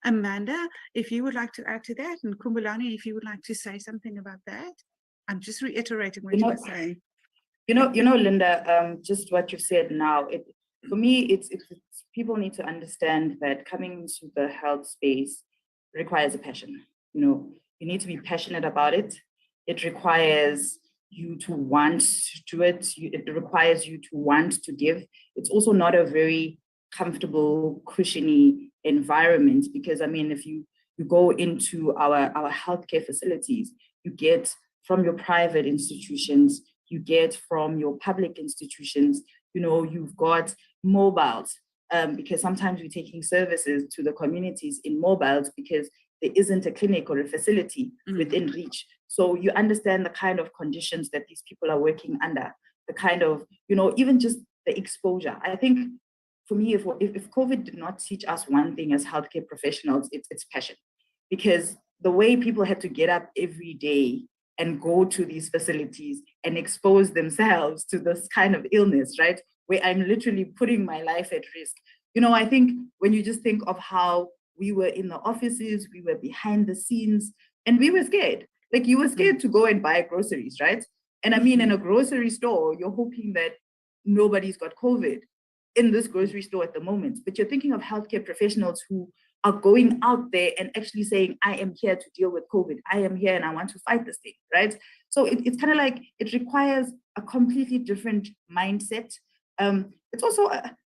Amanda, if you would like to add to that, and Kumbulani, if you would like to say something about that, I'm just reiterating what you were saying. You know, Linda, just what you said now, for me, it's people need to understand that coming into the health space requires a passion. You know, you need to be passionate about it. It requires you to want to do it. It requires you to want to give. It's also not a very comfortable, cushiony environment, because I mean, if you go into our healthcare facilities, you get from your private institutions, you get from your public institutions, you know, you've got mobiles, because sometimes we're taking services to the communities in mobiles because there isn't a clinic or a facility within reach. So you understand the kind of conditions that these people are working under, the kind of, you know, even just the exposure. I think for me, if COVID did not teach us one thing as healthcare professionals, it's passion. Because the way people had to get up every day and go to these facilities and expose themselves to this kind of illness, right? Where I'm literally putting my life at risk. You know, I think when you just think of how we were in the offices, we were behind the scenes, and we were scared. Like, you were scared to go and buy groceries, right? And I mean, in a grocery store, you're hoping that nobody's got COVID in this grocery store at the moment. But you're thinking of healthcare professionals who are going out there and actually saying, I am here to deal with COVID. I am here and I want to fight this thing, right? So it's kind of like, it requires a completely different mindset. It's also,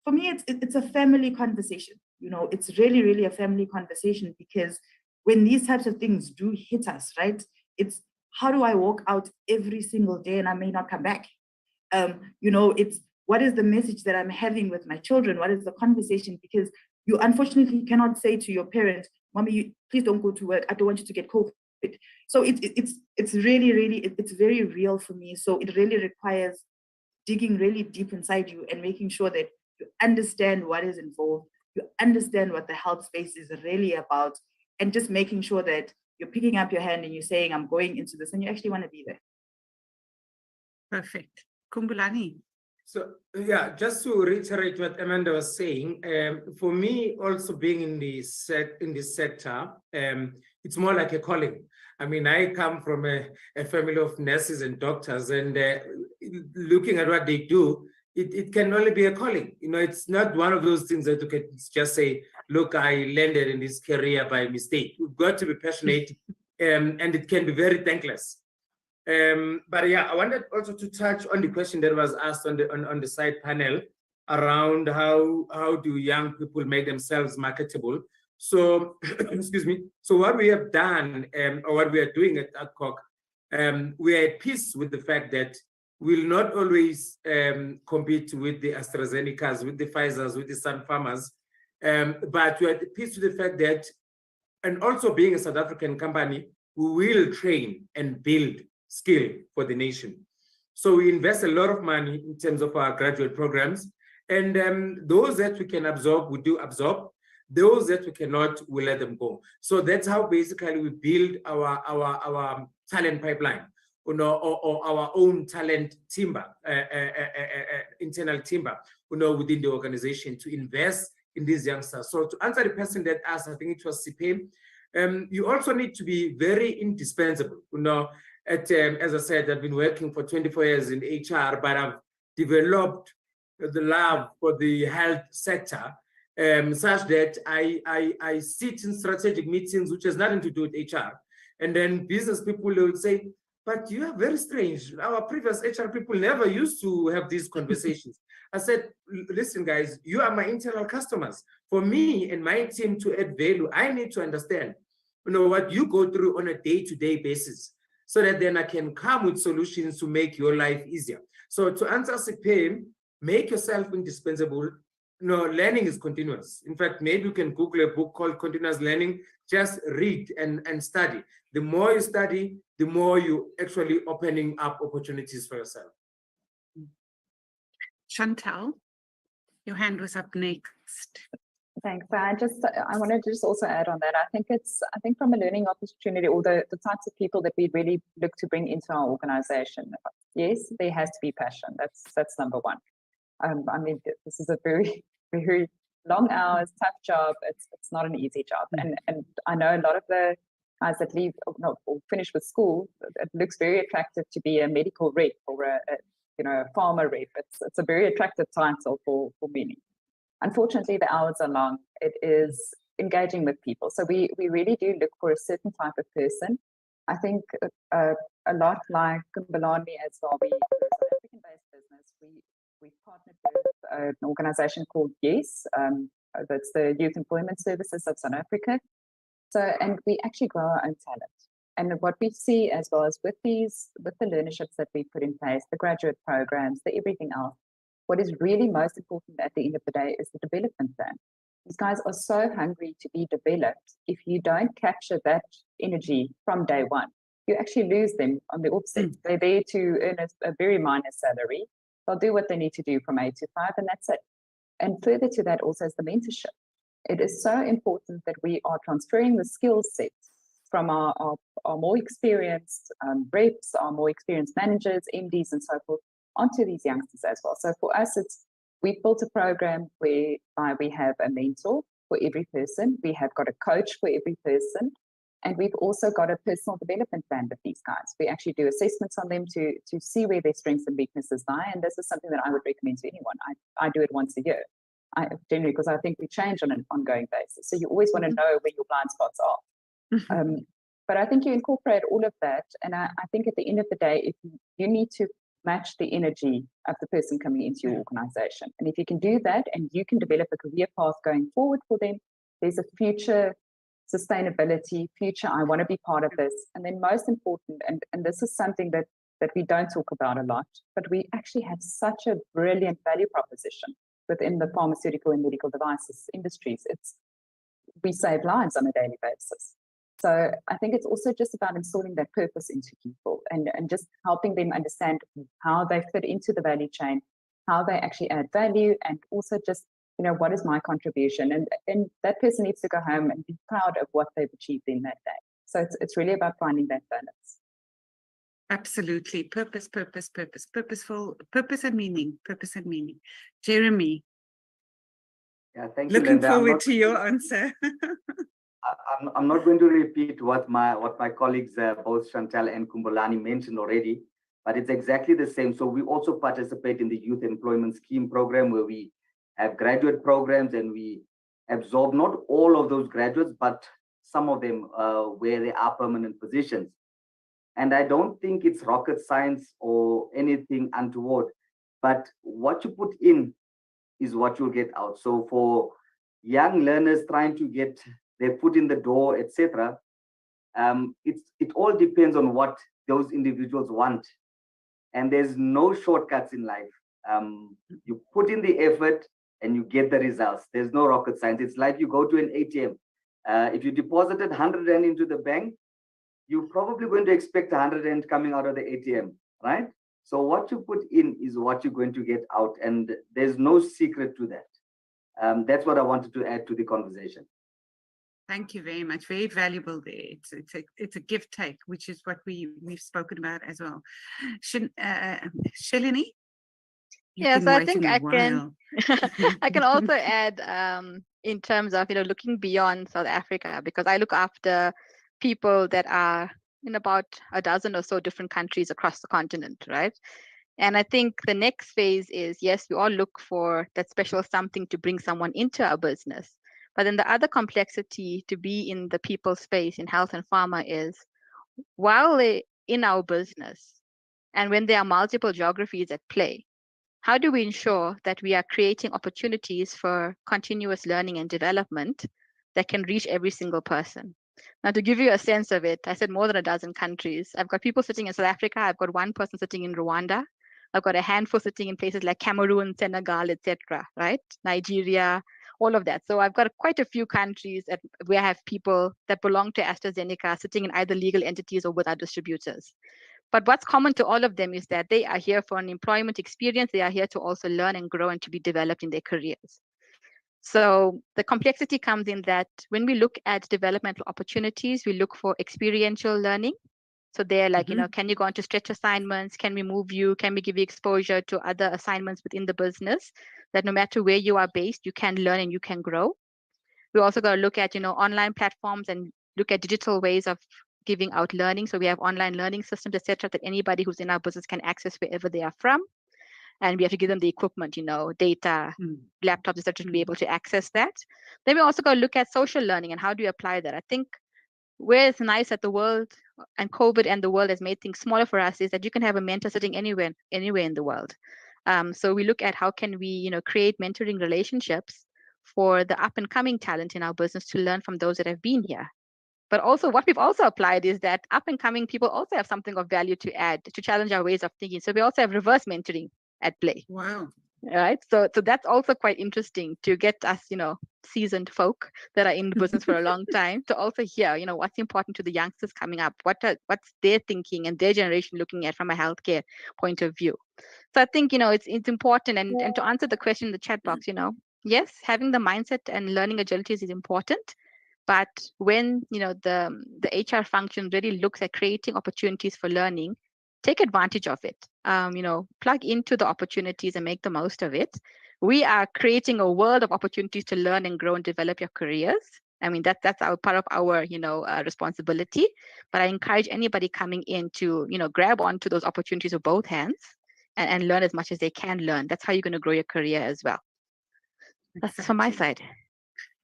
for me, it's a family conversation. You know, it's really, really a family conversation, because when these types of things do hit us, right? It's, how do I walk out every single day and I may not come back? You know, it's, what is the message that I'm having with my children? What is the conversation? Because you unfortunately cannot say to your parent, Mommy, please don't go to work. I don't want you to get COVID. So it's really, it's very real for me. So it really requires digging really deep inside you and making sure that you understand what is involved, you understand what the health space is really about, and just making sure that you're picking up your hand and you're saying, I'm going into this, and you actually want to be there. Perfect. Kumbulani. So yeah, just to reiterate what Amanda was saying, for me also being in this sector, it's more like a calling. I mean, I come from a family of nurses and doctors, and looking at what they do, it can only be a calling. You know, it's not one of those things that you can just say, look, I landed in this career by mistake. You've got to be passionate, and it can be very thankless. But yeah, I wanted also to touch on the question that was asked on the side panel around how do young people make themselves marketable. So, excuse me. So what we have done, or what we are doing at Adcock, we are at peace with the fact that we'll not always compete with the AstraZenecas, with the Pfizers, with the Sun Farmers, but we are at peace with the fact that, and also being a South African company, we will train and build skill for the nation. So we invest a lot of money in terms of our graduate programs, and those that we can absorb, we do absorb. Those that we cannot, we let them go. So that's how basically we build our talent pipeline, you know, or our own talent timber, internal timber, you know, within the organization to invest in these youngsters. So to answer the person that asked, I think it was Sipe, you also need to be very indispensable, you know. As I said, I've been working for 24 years in HR, but I've developed the love for the health sector, such that I sit in strategic meetings, which has nothing to do with HR. And then business people will say, but you are very strange. Our previous HR people never used to have these conversations. I said, listen, guys, you are my internal customers. For me and my team to add value, I need to understand, you know, what you go through on a day-to-day basis, so that then I can come with solutions to make your life easier. So to answer Sipe, make yourself indispensable. You know, learning is continuous. In fact, maybe you can Google a book called Continuous Learning. Just read and study. The more you study, the more you actually opening up opportunities for yourself. Chantal, your hand was up next. Thanks. I wanted to just also add on that. I think from a learning opportunity, or the types of people that we really look to bring into our organization, yes, there has to be passion. That's number one. I mean, this is a very, very long hours, tough job. It's not an easy job. And I know a lot of the guys that leave or finish with school, it looks very attractive to be a medical rep or a pharma rep. It's a very attractive title for many. Unfortunately, the hours are long. It is engaging with people. So we really do look for a certain type of person. I think a lot like Kumbulani as well, we're a South African-based business. We partnered with an organization called YES, that's the Youth Employment Services of South Africa. So, and we actually grow our own talent. And what we see as well as with the learnerships that we put in place, the graduate programs, the everything else, what is really most important at the end of the day is the development plan. These guys are so hungry to be developed. If you don't capture that energy from day one, you actually lose them on the offset. They're there to earn a very minor salary. They'll do what they need to do from 8 to 5, and that's it. And further to that also is the mentorship. It is so important that we are transferring the skill sets from our more experienced reps, our more experienced managers, MDs, and so forth, onto these youngsters as well. So for us, we've built a program whereby we have a mentor for every person. We have got a coach for every person. And we've also got a personal development plan with these guys. We actually do assessments on them to see where their strengths and weaknesses lie. And this is something that I would recommend to anyone. I do it once a year, generally, because I think we change on an ongoing basis. So you always want to know where your blind spots are. But I think you incorporate all of that. And I think at the end of the day, if you need to match the energy of the person coming into your organization. And if you can do that and you can develop a career path going forward for them, there's a future sustainability, future, I want to be part of this. And then most important, and this is something that we don't talk about a lot, but we actually have such a brilliant value proposition within the pharmaceutical and medical devices industries. We save lives on a daily basis. So I think it's also just about installing that purpose into people and just helping them understand how they fit into the value chain, how they actually add value, and also just, what is my contribution? And that person needs to go home and be proud of what they've achieved in that day. So it's really about finding that balance. Absolutely. Purposeful, purpose and meaning, Jeremy. Yeah, thank you, Looking Linda. forward to your answer. I'm not going to repeat what my colleagues, both Chantal and Kumbulani, mentioned already, but it's exactly the same. So we also participate in the Youth Employment Scheme program, where we have graduate programs, and we absorb not all of those graduates, but some of them where they are permanent positions. And I don't think it's rocket science or anything untoward, but what you put in is what you'll get out. So for young learners trying to get their foot in the door, etc., it all depends on what those individuals want. And there's no shortcuts in life. You put in the effort and you get the results. There's no rocket science. It's like you go to an ATM. If you deposited 100 Rand into the bank, you're probably going to expect 100 Rand coming out of the ATM, right? So what you put in is what you're going to get out. And there's no secret to that. That's what I wanted to add to the conversation. Thank you very much. Very valuable there. It's a give take, which is what we've spoken about as well. Shalini? Yes, I think I can. I can also add in terms of looking beyond South Africa, because I look after people that are in about a dozen or so different countries across the continent, right? And I think the next phase is, yes, we all look for that special something to bring someone into our business. But then the other complexity to be in the people space in health and pharma is, while they're in our business and when there are multiple geographies at play, how do we ensure that we are creating opportunities for continuous learning and development that can reach every single person? Now, to give you a sense of it, I said more than a dozen countries. I've got people sitting in South Africa. I've got one person sitting in Rwanda. I've got a handful sitting in places like Cameroon, Senegal, etc., right? Nigeria, all of that. So I've got quite a few countries where I have people that belong to AstraZeneca sitting in either legal entities or with our distributors. But what's common to all of them is that they are here for an employment experience. They are here to also learn and grow and to be developed in their careers. So the complexity comes in that when we look at developmental opportunities, we look for experiential learning. So they're like, can you go on to stretch assignments? Can we move you? Can we give you exposure to other assignments within the business? That no matter where you are based, you can learn and you can grow. We also got to look at, online platforms and look at digital ways of giving out learning. So we have online learning systems, etc., that anybody who's in our business can access wherever they are from. And we have to give them the equipment, data, laptops, etc., to be able to access that. Then we also got to look at social learning and how do you apply that? I think where it's nice that the world and COVID and the world has made things smaller for us is that you can have a mentor sitting anywhere in the world. So we look at how can we, create mentoring relationships for the up and coming talent in our business to learn from those that have been here. But also what we've also applied is that up and coming people also have something of value to add to challenge our ways of thinking. So we also have reverse mentoring at play. Wow. Right. So that's also quite interesting to get us, seasoned folk that are in the business for a long time to also hear, what's important to the youngsters coming up, what's their thinking and their generation looking at from a healthcare point of view. So I think, it's important. And to answer the question in the chat box, yes, having the mindset and learning agility is important. But when, the HR function really looks at creating opportunities for learning, take advantage of it, plug into the opportunities and make the most of it. We are creating a world of opportunities to learn and grow and develop your careers. I mean, that's our part of our, responsibility. But I encourage anybody coming in to, grab onto those opportunities with both hands and learn as much as they can learn. That's how you're going to grow your career as well. That's from my side.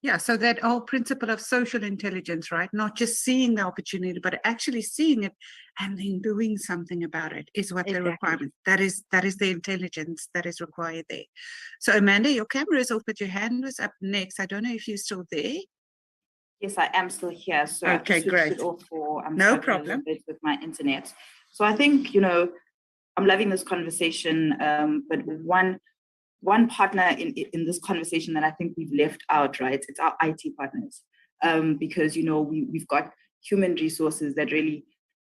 Yeah, so that whole principle of social intelligence, right? Not just seeing the opportunity, but actually seeing it and then doing something about it is what the requirement. That is the intelligence that is required there. So Amanda, your camera is open. Your hand was up next. I don't know if you're still there. Yes, I am still here. So okay, great. It off for, no problem. With my internet. So I think, I'm loving this conversation, but one partner in this conversation that I think we've left out, right? It's our IT partners, because we've got human resources that really,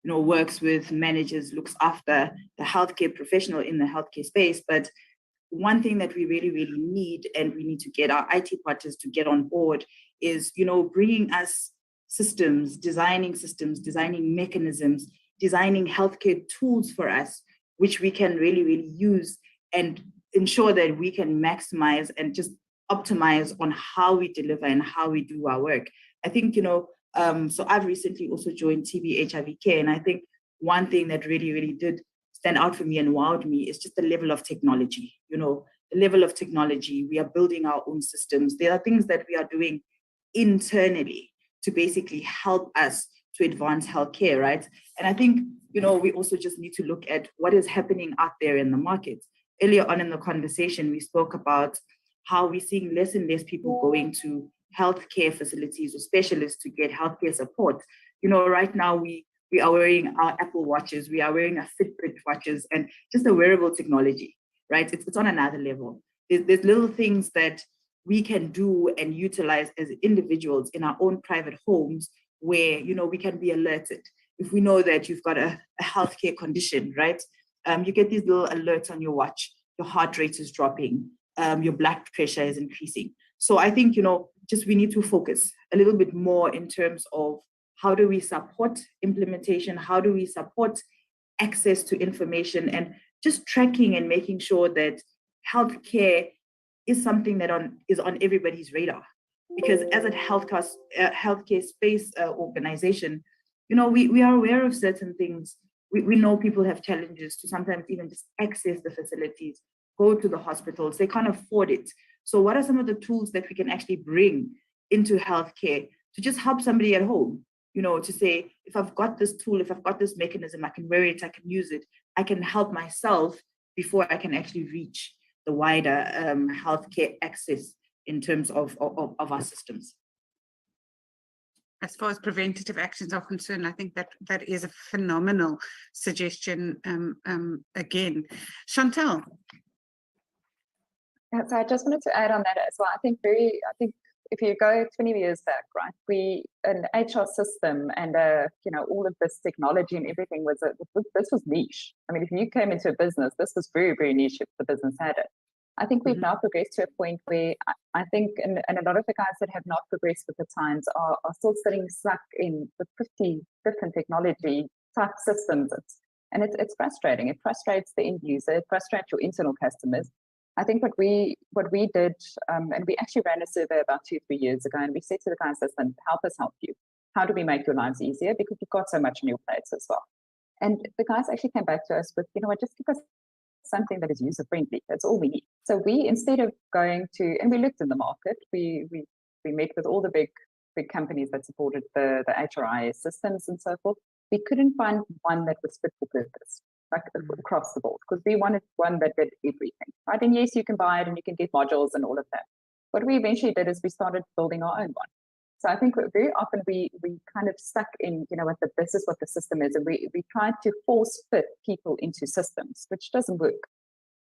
works with, manages, looks after the healthcare professional in the healthcare space. But one thing that we really, really need, and we need to get our IT partners to get on board, is, bringing us systems, designing mechanisms, designing healthcare tools for us, which we can really, really use and ensure that we can maximize and just optimize on how we deliver and how we do our work. I think, so I've recently also joined TB HIV Care, and I think one thing that really, really did stand out for me and wowed me is just the level of technology, the level of technology. We are building our own systems. There are things that we are doing internally to basically help us to advance healthcare, right? And I think, we also just need to look at what is happening out there in the market. Earlier on in the conversation, we spoke about how we're seeing less and less people going to healthcare facilities or specialists to get healthcare support. Right now we are wearing our Apple watches, we are wearing our Fitbit watches, and just the wearable technology, right? It's on another level. There's little things that we can do and utilize as individuals in our own private homes where, we can be alerted. If we know that you've got a healthcare condition, right? You get these little alerts on your watch, your heart rate is dropping, your blood pressure is increasing. So I think, just we need to focus a little bit more in terms of how do we support implementation? How do we support access to information and just tracking and making sure that healthcare is something that is on everybody's radar? Because as a healthcare space organization, we are aware of certain things. We know people have challenges to sometimes even just access the facilities, go to the hospitals, they can't afford it. So what are some of the tools that we can actually bring into healthcare to just help somebody at home? To say, if I've got this tool, if I've got this mechanism, I can wear it, I can use it, I can help myself before I can actually reach the wider healthcare access in terms of our systems. As far as preventative actions are concerned, I think that is a phenomenal suggestion. Again, Chantal. So I just wanted to add on that as well. I think if you go 20 years back, right, an HR system and all of this technology and everything this was niche. I mean, if you came into a business, this was very, very niche if the business had it. I think we've now progressed to a point where I think, and a lot of the guys that have not progressed with the times are still sitting stuck in the 50 different technology type systems. It's frustrating. It frustrates the end user. It frustrates your internal customers. I think what we did, and we actually ran a survey about 2-3 years ago, and we said to the guys, listen, help us help you. How do we make your lives easier? Because you've got so much on your plates as well. And the guys actually came back to us with, just give us something that is user friendly. That's all we need. So we, instead of going to, and we looked in the market, we met with all the big companies that supported the HRIS systems and so forth. We couldn't find one that was fit for purpose, like across the board, because we wanted one that did everything, right? And yes, you can buy it and you can get modules and all of that. What we eventually did is we started building our own one. So I think very often we kind of stuck in, this is what the system is, and we tried to force fit people into systems, which doesn't work.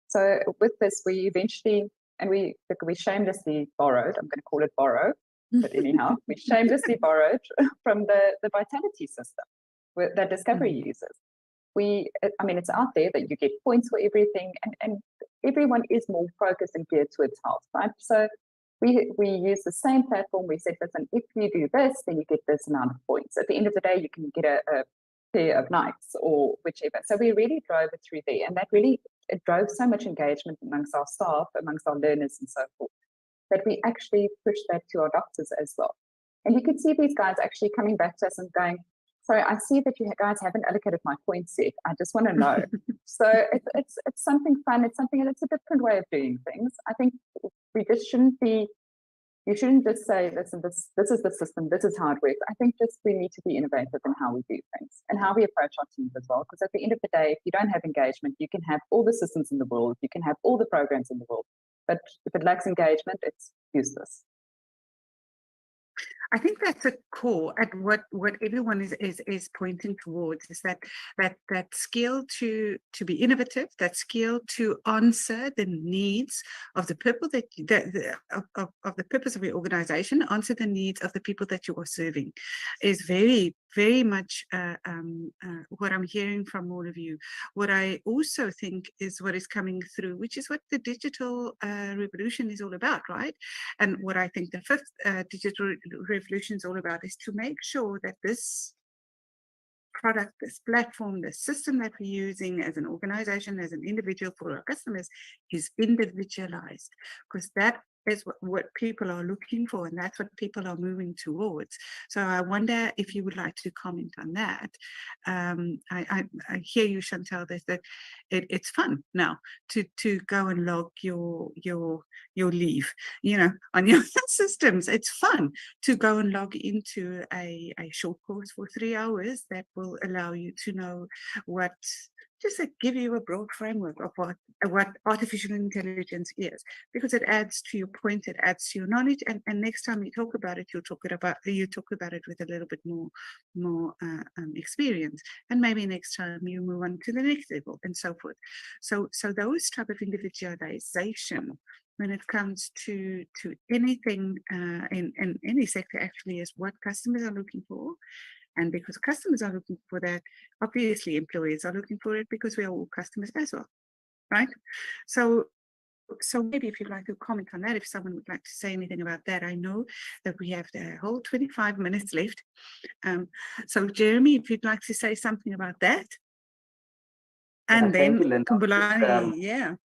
So with this, we eventually, and we shamelessly borrowed, I'm going to call it borrow, but anyhow, we shamelessly borrowed from the Vitality system that Discovery uses. It's out there that you get points for everything, and everyone is more focused and geared towards health, right? So we use the same platform. We said, listen, if you do this, then you get this amount of points. At the end of the day, you can get a pair of Nikes or whichever. So we really drove it through there, and that really, it drove so much engagement amongst our staff, amongst our learners and so forth, that we actually pushed that to our doctors as well. And you could see these guys actually coming back to us and going, sorry, I see that you guys haven't allocated my points yet. I just want to know. So it's something fun. It's a different way of doing things. I think we just you shouldn't just say, listen, this is the system, this is how it works. I think just we need to be innovative in how we do things and how we approach our teams as well. Because at the end of the day, if you don't have engagement, you can have all the systems in the world, you can have all the programs in the world, but if it lacks engagement, it's useless. I think that's a core at what everyone is pointing towards, is that skill to be innovative, that skill to answer the needs of the people of the purpose of your organization, answer the needs of the people that you are serving, is very very much what I'm hearing from all of you. What I also think is what is coming through, which is what the digital revolution is all about, right? And what I think the fifth digital revolution is all about is to make sure that this product, this platform, the system that we're using as an organization, as an individual for our customers is individualized, because that is what people are looking for, and that's what people are moving towards. So I wonder if you would like to comment on that. I hear you, Chantal, that it's fun now to go and log your leave, you know, on your systems. It's fun to go and log into a short course for 3 hours that will allow you to know what, just to give you a broad framework of what artificial intelligence is, because it adds to your point, it adds to your knowledge, and next time you talk about it, you talk about it with a little bit more experience, and maybe next time you move on to the next level and so forth. So those type of individualization when it comes to anything in any sector actually is what customers are looking for. And because customers are looking for that, obviously employees are looking for it, because we are all customers as well, right? So maybe if you'd like to comment on that, if someone would like to say anything about that. I know that we have the whole 25 minutes left. So Jeremy, if you'd like to say something about that. And then Kumbulani, yeah.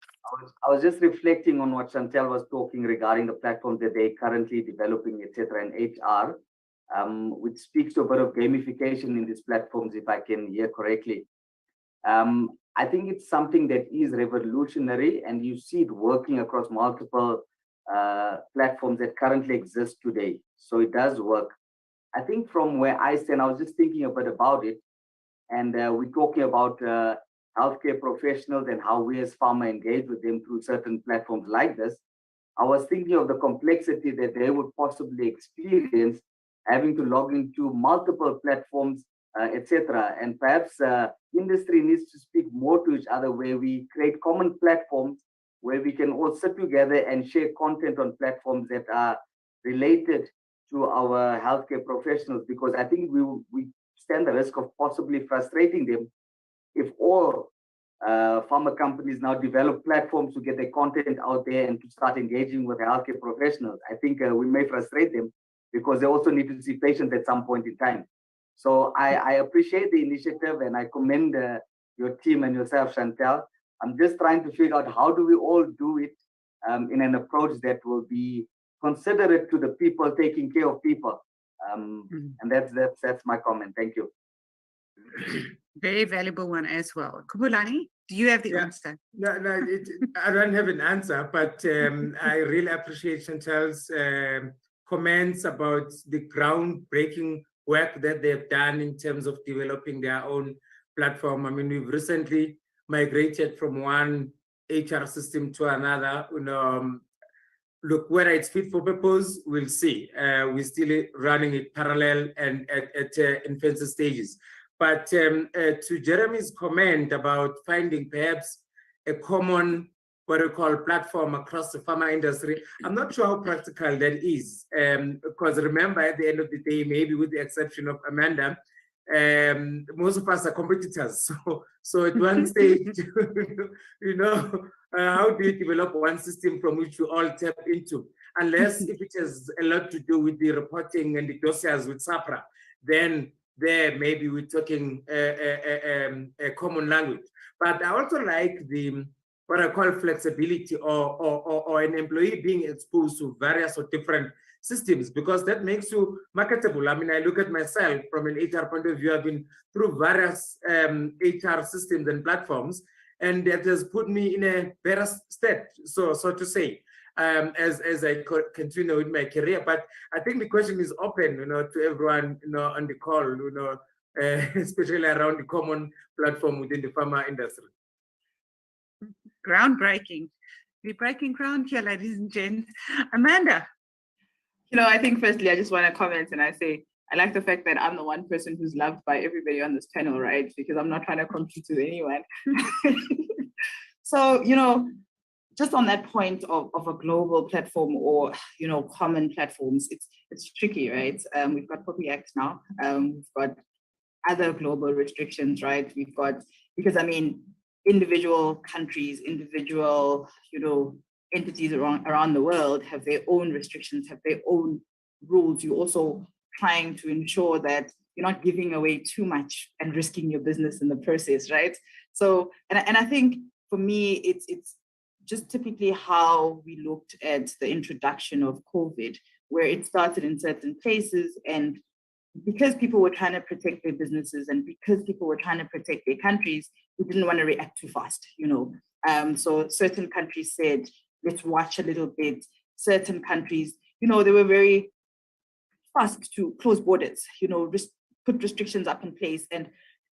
I was just reflecting on what Chantal was talking regarding the platforms that they're currently developing, etc., and HR. Which speaks to a bit of gamification in these platforms, if I can hear correctly. I think it's something that is revolutionary, and you see it working across multiple platforms that currently exist today. So it does work. I think from where I stand, I was just thinking a bit about it, and we're talking about healthcare professionals and how we as pharma engage with them through certain platforms like this. I was thinking of the complexity that they would possibly experience having to log into multiple platforms, etc. And perhaps industry needs to speak more to each other, where we create common platforms where we can all sit together and share content on platforms that are related to our healthcare professionals, because I think we stand the risk of possibly frustrating them if all pharma companies now develop platforms to get their content out there and to start engaging with healthcare professionals. I think we may frustrate them, because they also need to see patients at some point in time. So I appreciate the initiative, and I commend your team and yourself, Chantal. I'm just trying to figure out how do we all do it in an approach that will be considerate to the people taking care of people. And that's my comment. Thank you. Very valuable one as well. Kubulani, do you have the answer? No, I don't have an answer, but I really appreciate Chantal's comments about the groundbreaking work that they've done in terms of developing their own platform. I mean, we've recently migrated from one HR system to another. You know, look, whether it's fit for purpose, we'll see. We're still running it parallel and at infancy stages. But to Jeremy's comment about finding perhaps a common, what we call, platform across the pharma industry, I'm not sure how practical that is. Because remember, at the end of the day, maybe with the exception of Amanda, most of us are competitors. So at one stage, you know, how do you develop one system from which you all tap into? Unless if it has a lot to do with the reporting and the dossiers with SAPRA, then there maybe we're talking a common language. But I also like the what I call flexibility, or an employee being exposed to various or different systems, because that makes you marketable. I mean, I look at myself from an HR point of view. I've been through various HR systems and platforms, and that has put me in a better state, so to say, as I continue with my career. But I think the question is open, you know, to everyone, you know, on the call, you know, especially around the common platform within the pharma industry. Groundbreaking. We're breaking ground here, ladies and gents. Amanda. You know, I think firstly, I just want to comment and I say, I like the fact that I'm the one person who's loved by everybody on this panel, right? Because I'm not trying to compete with anyone. So, you know, just on that point of a global platform or, you know, common platforms, it's tricky, right? We've got POPI Act now. We've got other global restrictions, right? We've got, because I mean, individual countries, individual, entities around the world have their own restrictions, have their own rules. You're also trying to ensure that you're not giving away too much and risking your business in the process, right? So, and I think for me, it's just typically how we looked at the introduction of COVID, where it started in certain places, and because people were trying to protect their businesses and because people were trying to protect their countries, we didn't want to react too fast, So certain countries said, let's watch a little bit. Certain countries, they were very fast to close borders, put restrictions up in place, and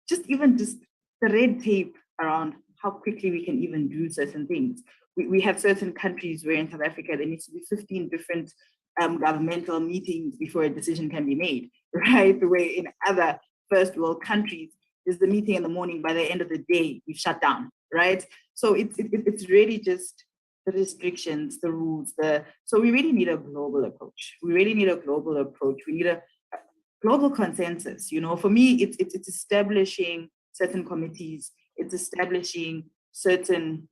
just the red tape around how quickly we can even do certain things. We have certain countries where in South Africa, there needs to be 15 different governmental meetings before a decision can be made, right? The way in other first world countries, there's the meeting in the morning, by the end of the day, we've shut down, right? So it's really just the restrictions, the rules, so we really need a global approach. We really need a global approach. We need a global consensus. For me, it's establishing certain committees, it's establishing certain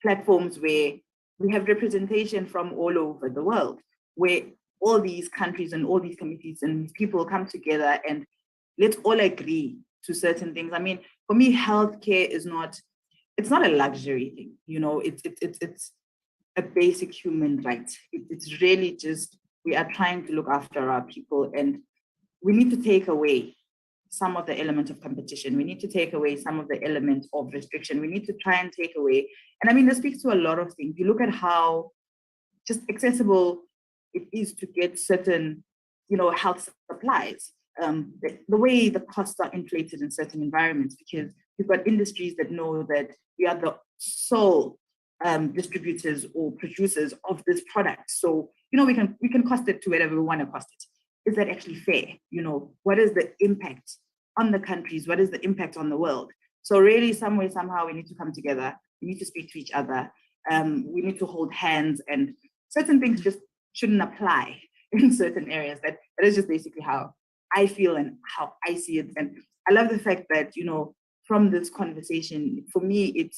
platforms where we have representation from all over the world, where all these countries and all these committees and people come together and let's all agree to certain things. I mean, for me, healthcare is not a luxury thing, it's a basic human right. It's really just, we are trying to look after our people, and we need to take away some of the element of competition. We need to take away some of the element of restriction. We need to try and take away, and I mean, this speaks to a lot of things. You look at how just accessible it is to get certain, health supplies. The way the costs are inflated in certain environments, because we've got industries that know that we are the sole distributors or producers of this product. So, we can cost it to whatever we want to cost it. Is that actually fair? What is the impact on the countries? What is the impact on the world? So really, some way, somehow, we need to come together. We need to speak to each other. We need to hold hands, and certain things just shouldn't apply in certain areas. That is just basically how I feel and how I see it. And I love the fact that, from this conversation, for me,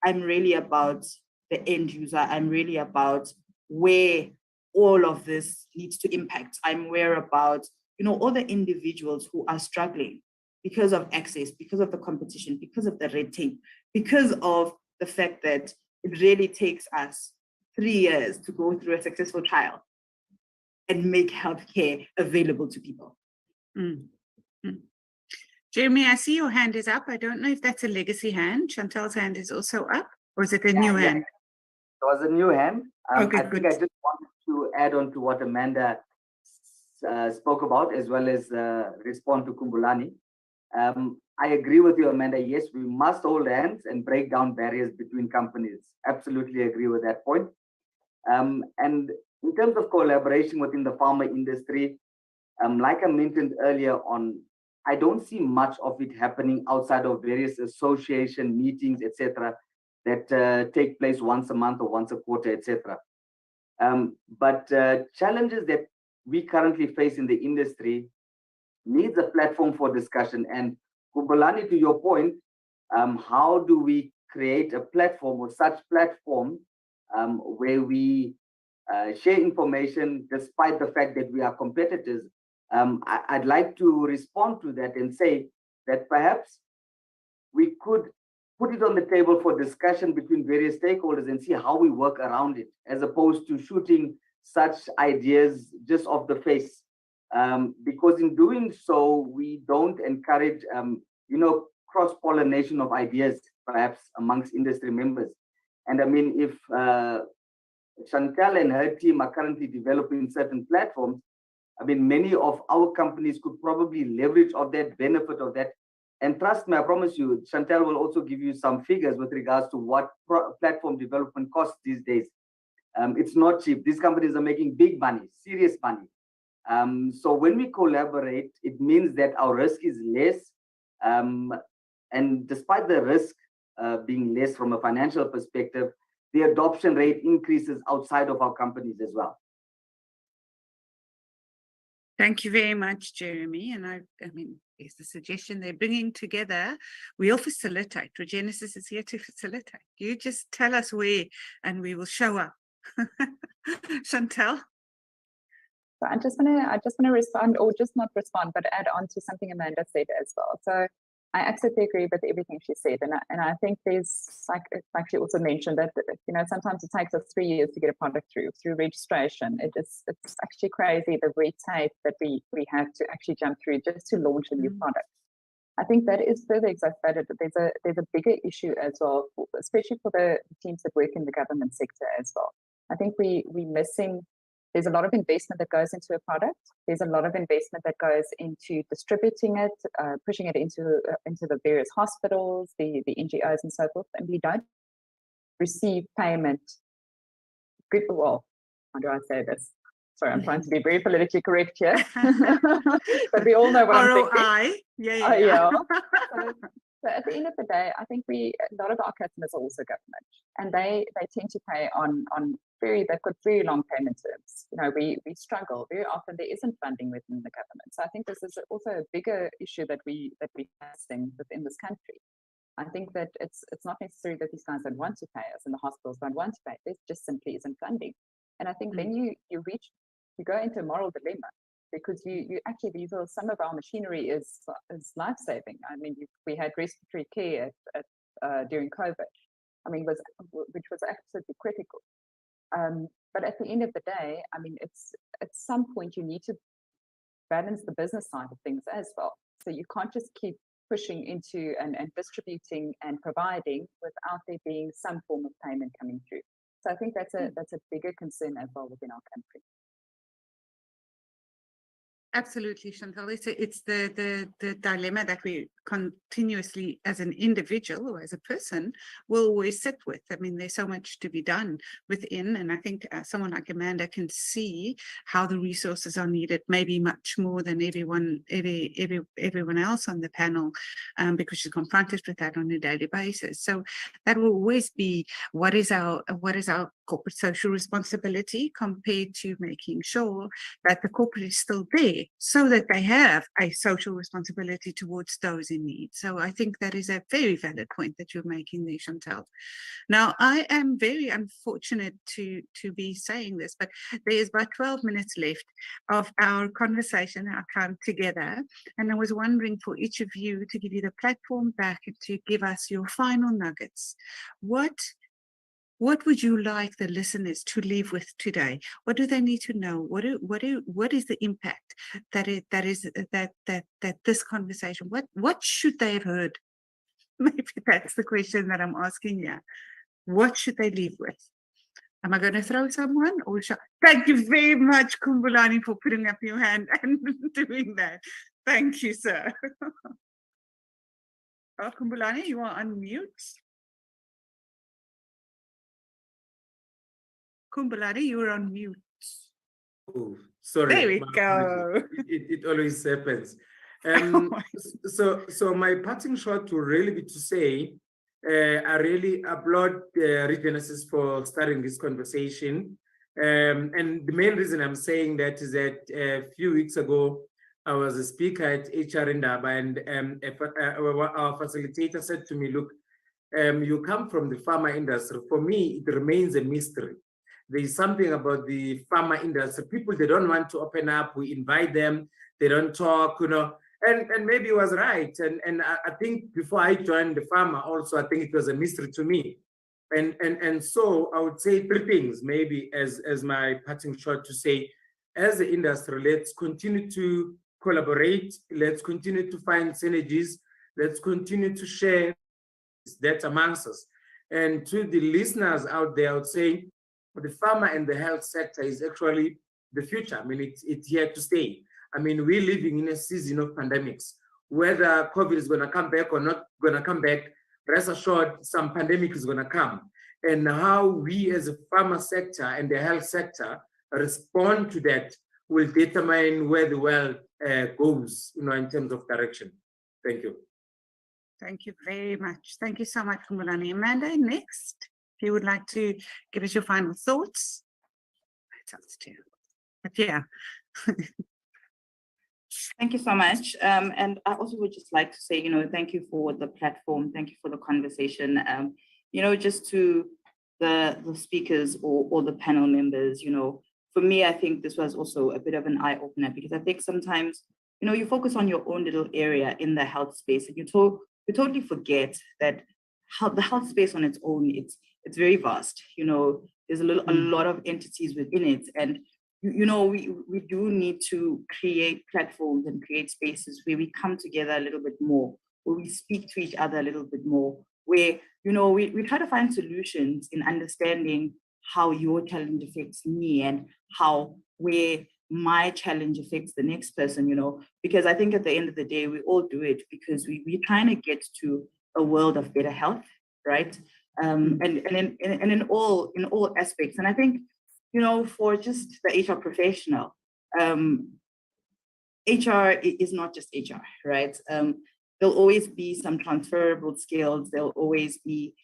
I'm really about the end user. I'm really about where all of this needs to impact. I'm aware about, all the individuals who are struggling because of access, because of the competition, because of the red tape, because of the fact that it really takes us 3 years to go through a successful trial and make healthcare available to people. Jeremy, I see your hand is up. I don't know if that's a legacy hand. Chantal's hand is also up, or is it a new hand? It was a new hand. Okay, I think good. I just wanted to add on to what Amanda spoke about, as well as respond to Kumbulani. I agree with you, Amanda. Yes, we must hold hands and break down barriers between companies. Absolutely agree with that point. And in terms of collaboration within the pharma industry, like I mentioned earlier on, I don't see much of it happening outside of various association meetings, etc., that take place once a month or once a quarter, etc. But challenges that we currently face in the industry needs a platform for discussion. And Kumbulani, to your point, how do we create a platform or such platform where we share information despite the fact that we are competitors? I'd like to respond to that and say that perhaps we could put it on the table for discussion between various stakeholders and see how we work around it, as opposed to shooting such ideas just off the face. Because in doing so, we don't encourage, cross-pollination of ideas, perhaps amongst industry members. And I mean, if Chantal and her team are currently developing certain platforms, I mean, many of our companies could probably leverage of that, benefit of that. And trust me, I promise you, Chantal will also give you some figures with regards to what platform development costs these days. It's not cheap. These companies are making big money, serious money. So when we collaborate, it means that our risk is less. And despite the risk being less from a financial perspective, the adoption rate increases outside of our companies as well. Thank you very much, Jeremy. And I mean, there's the suggestion they're bringing together. We'll facilitate. Regenesys is here to facilitate. You just tell us where and we will show up. Chantel? So I just want to respond, or just not respond, but add on to something Amanda said as well. So I absolutely agree with everything she said, and I think there's like she also mentioned that sometimes it takes us 3 years to get a product through registration. It's actually crazy the red tape that we have to actually jump through just to launch a new product. I think that is further exacerbated. There's a bigger issue as well, especially for the teams that work in the government sector as well. I think we're missing. There's a lot of investment that goes into a product. There's a lot of investment that goes into distributing it, pushing it into the various hospitals, the NGOs and so forth, and we don't receive payment. Well, how do I say this? Sorry, I'm trying to be very politically correct here, but we all know what I'm thinking. Yeah. So at the end of the day, I think a lot of our customers are also government, and they tend to pay on they've got very long payment terms. We struggle very often. There isn't funding within the government, so I think this is also a bigger issue that we're facing within this country. I think that it's not necessary that these guys don't want to pay us and the hospitals don't want to pay. There just simply isn't funding, and I think then you go into a moral dilemma. Because you actually, some of our machinery is life-saving. I mean, we had respiratory care during COVID. I mean, which was absolutely critical. But at the end of the day, I mean, it's at some point you need to balance the business side of things as well. So you can't just keep pushing into and distributing and providing without there being some form of payment coming through. So I think that's a bigger concern as well within our country. Absolutely, Chantal. It's the dilemma that we continuously, as an individual or as a person, will always sit with. I mean, there's so much to be done within, and I think someone like Amanda can see how the resources are needed, maybe much more than everyone else on the panel, because she's confronted with that on a daily basis. So that will always be what is our corporate social responsibility compared to making sure that the corporate is still there so that they have a social responsibility towards those in need. So I think that is a very valid point that you're making there, Chantal. Now, I am very unfortunate to be saying this, but there's about 12 minutes left of our conversation, our time together. And I was wondering for each of you to give you the platform back and to give us your final nuggets. What would you like the listeners to leave with today? What do they need to know? What is the impact that this conversation? What should they have heard? Maybe that's the question that I'm asking you. What should they leave with? Am I going to throw someone or thank you very much, Khumbulani, for putting up your hand and doing that. Thank you, sir. Oh, Khumbulani, you are on mute. Kumbulani, you're on mute. Oh, sorry. There we go. It always happens. So my parting shot will really be to say, I really applaud Regenesys for starting this conversation. And the main reason I'm saying that is that a few weeks ago, I was a speaker at HR Indaba, and our facilitator said to me, look, you come from the pharma industry. For me, it remains a mystery. There's something about the pharma industry. People, they don't want to open up. We invite them. They don't talk, and maybe he was right. And I think before I joined the pharma also, I think it was a mystery to me. And so I would say three things, maybe as my parting shot to say, as the industry, let's continue to collaborate. Let's continue to find synergies. Let's continue to share that amongst us. And to the listeners out there, I would say, the pharma and the health sector is actually the future. I mean, it's here to stay. I mean, we're living in a season of pandemics. Whether COVID is going to come back or not going to come back, rest assured, some pandemic is going to come. And how we as a pharma sector and the health sector respond to that will determine where the world goes, in terms of direction. Thank you. Thank you very much. Thank you so much, Khumbulani. Amanda, next. If you would like to give us your final thoughts. But yeah. Thank you so much. And I also would just like to say, thank you for the platform. Thank you for the conversation. Just to the speakers or the panel members, for me, I think this was also a bit of an eye opener, because I think sometimes, you focus on your own little area in the health space, and you totally forget that the health space on its own, it's very vast. There's a lot of entities within it, and we do need to create platforms and create spaces where we come together a little bit more, where we speak to each other a little bit more, where we try to find solutions in understanding how your challenge affects me and where my challenge affects the next person, because I think at the end of the day, we all do it because we're trying to get to a world of better health, right? And in all aspects. And I think, for just the HR professional, HR is not just HR, right? There'll always be some transferable skills. There'll always be,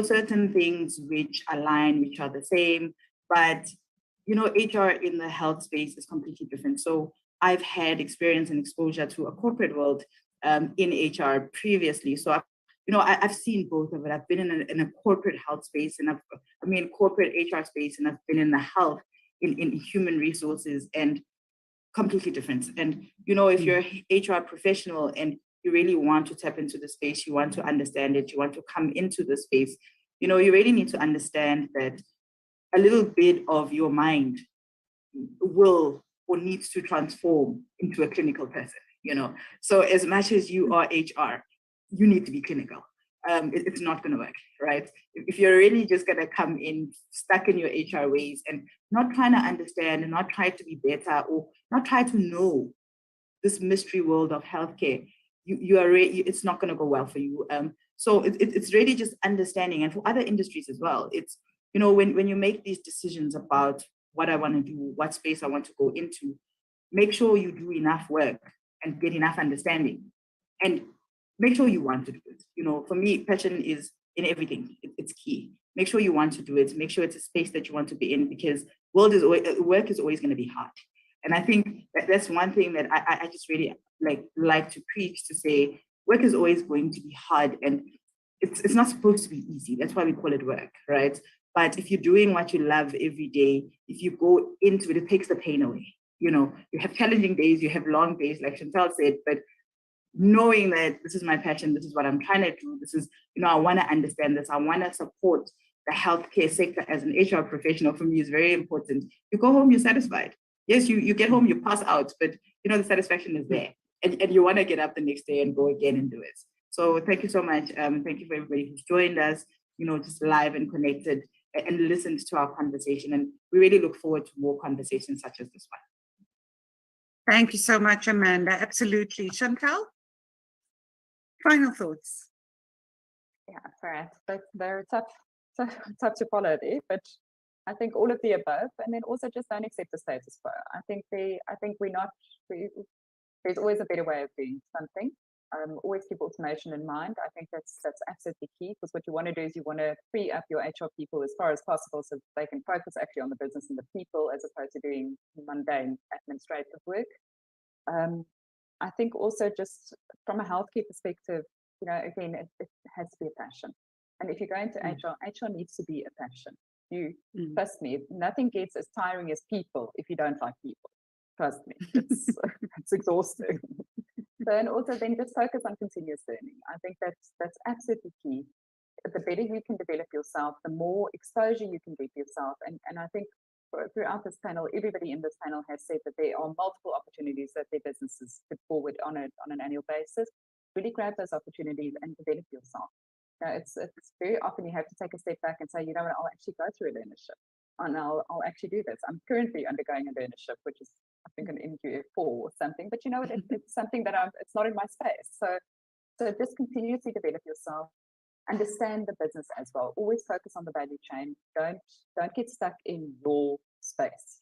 certain things which align, which are the same, but, HR in the health space is completely different. So I've had experience and exposure to a corporate world in HR previously. So I've seen both of it. I've been in a corporate health space, and corporate HR space, and I've been in the health, in human resources, and completely different. And, if you're an HR professional and you really want to tap into the space, you want to understand it, you want to come into the space, you really need to understand that a little bit of your mind will or needs to transform into a clinical person, So as much as you are HR, you need to be clinical. It's not going to work, right? If you're really just going to come in stuck in your HR ways and not trying to understand and not try to be better or not try to know this mystery world of healthcare, it's not going to go well for you. So it's really just understanding, and for other industries as well. It's when you make these decisions about what I want to do, what space I want to go into, make sure you do enough work and get enough understanding, and make sure you want to do it. For me, passion is in everything. It's key. Make sure you want to do it. Make sure it's a space that you want to be in, because work is always going to be hard. And I think that's one thing that I just really like to preach, to say work is always going to be hard, and it's not supposed to be easy. That's why we call it work, right? But if you're doing what you love every day, if you go into it, it takes the pain away. You have challenging days, you have long days, like Chantal said, but knowing that this is my passion, this is what I'm trying to do, this is, I want to understand this, I want to support the healthcare sector as an HR professional, for me is very important. You go home, you're satisfied. Yes, you get home, you pass out, but the satisfaction is there. And you want to get up the next day and go again and do it. So thank you so much. Thank you for everybody who's joined us, just live and connected and listened to our conversation. And we really look forward to more conversations such as this one. Thank you so much, Amanda. Absolutely. Chantal? Final thoughts. Yeah, sorry, they're tough to follow there, but I think all of the above, and then also just don't accept the status quo. I think there's always a better way of doing something. Always keep automation in mind. I think that's absolutely key, because what you want to do is you want to free up your HR people as far as possible, so they can focus actually on the business and the people, as opposed to doing mundane administrative work. I think also just from a healthcare perspective, again, it has to be a passion. And if you go into HR needs to be a passion. Trust me, nothing gets as tiring as people if you don't like people. Trust me, it's exhausting. So, and also then just focus on continuous learning. I think that's absolutely key. The better you can develop yourself, the more exposure you can give yourself. And I think throughout this panel, everybody in this panel has said that there are multiple opportunities that their businesses put forward on an annual basis. Really grab those opportunities and develop yourself. It's very often you have to take a step back and say, what, I'll actually go through a learnership, and I'll actually do this. I'm currently undergoing a learnership, which is, I think, an NQF4 or something, but it's something that it's not in my space. So just continuously develop yourself, understand the business as well. Always focus on the value chain. Don't get stuck in your space.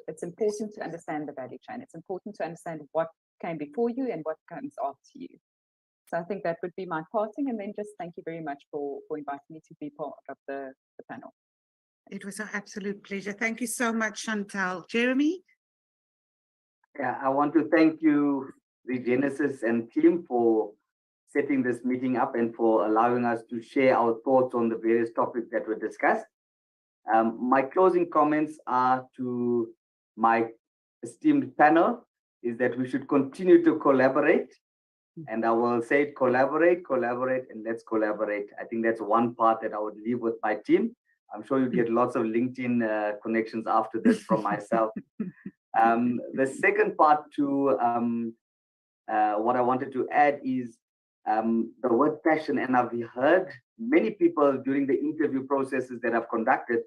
It's important to understand the value chain. It's important to understand what came before you and what comes after you. So I think that would be my parting, and then just thank you very much for inviting me to be part of the panel. It was an absolute pleasure. Thank you so much, Chantal. Jeremy? Yeah, I want to thank you, Regenesys and team, for setting this meeting up and for allowing us to share our thoughts on the various topics that were discussed. My closing comments are to my esteemed panel is that we should continue to collaborate. And I will say collaborate, and let's collaborate. I think that's one part that I would leave with my team. I'm sure you get lots of LinkedIn connections after this from myself. The second part to what I wanted to add is the word passion. And I've heard many people during the interview processes that I've conducted,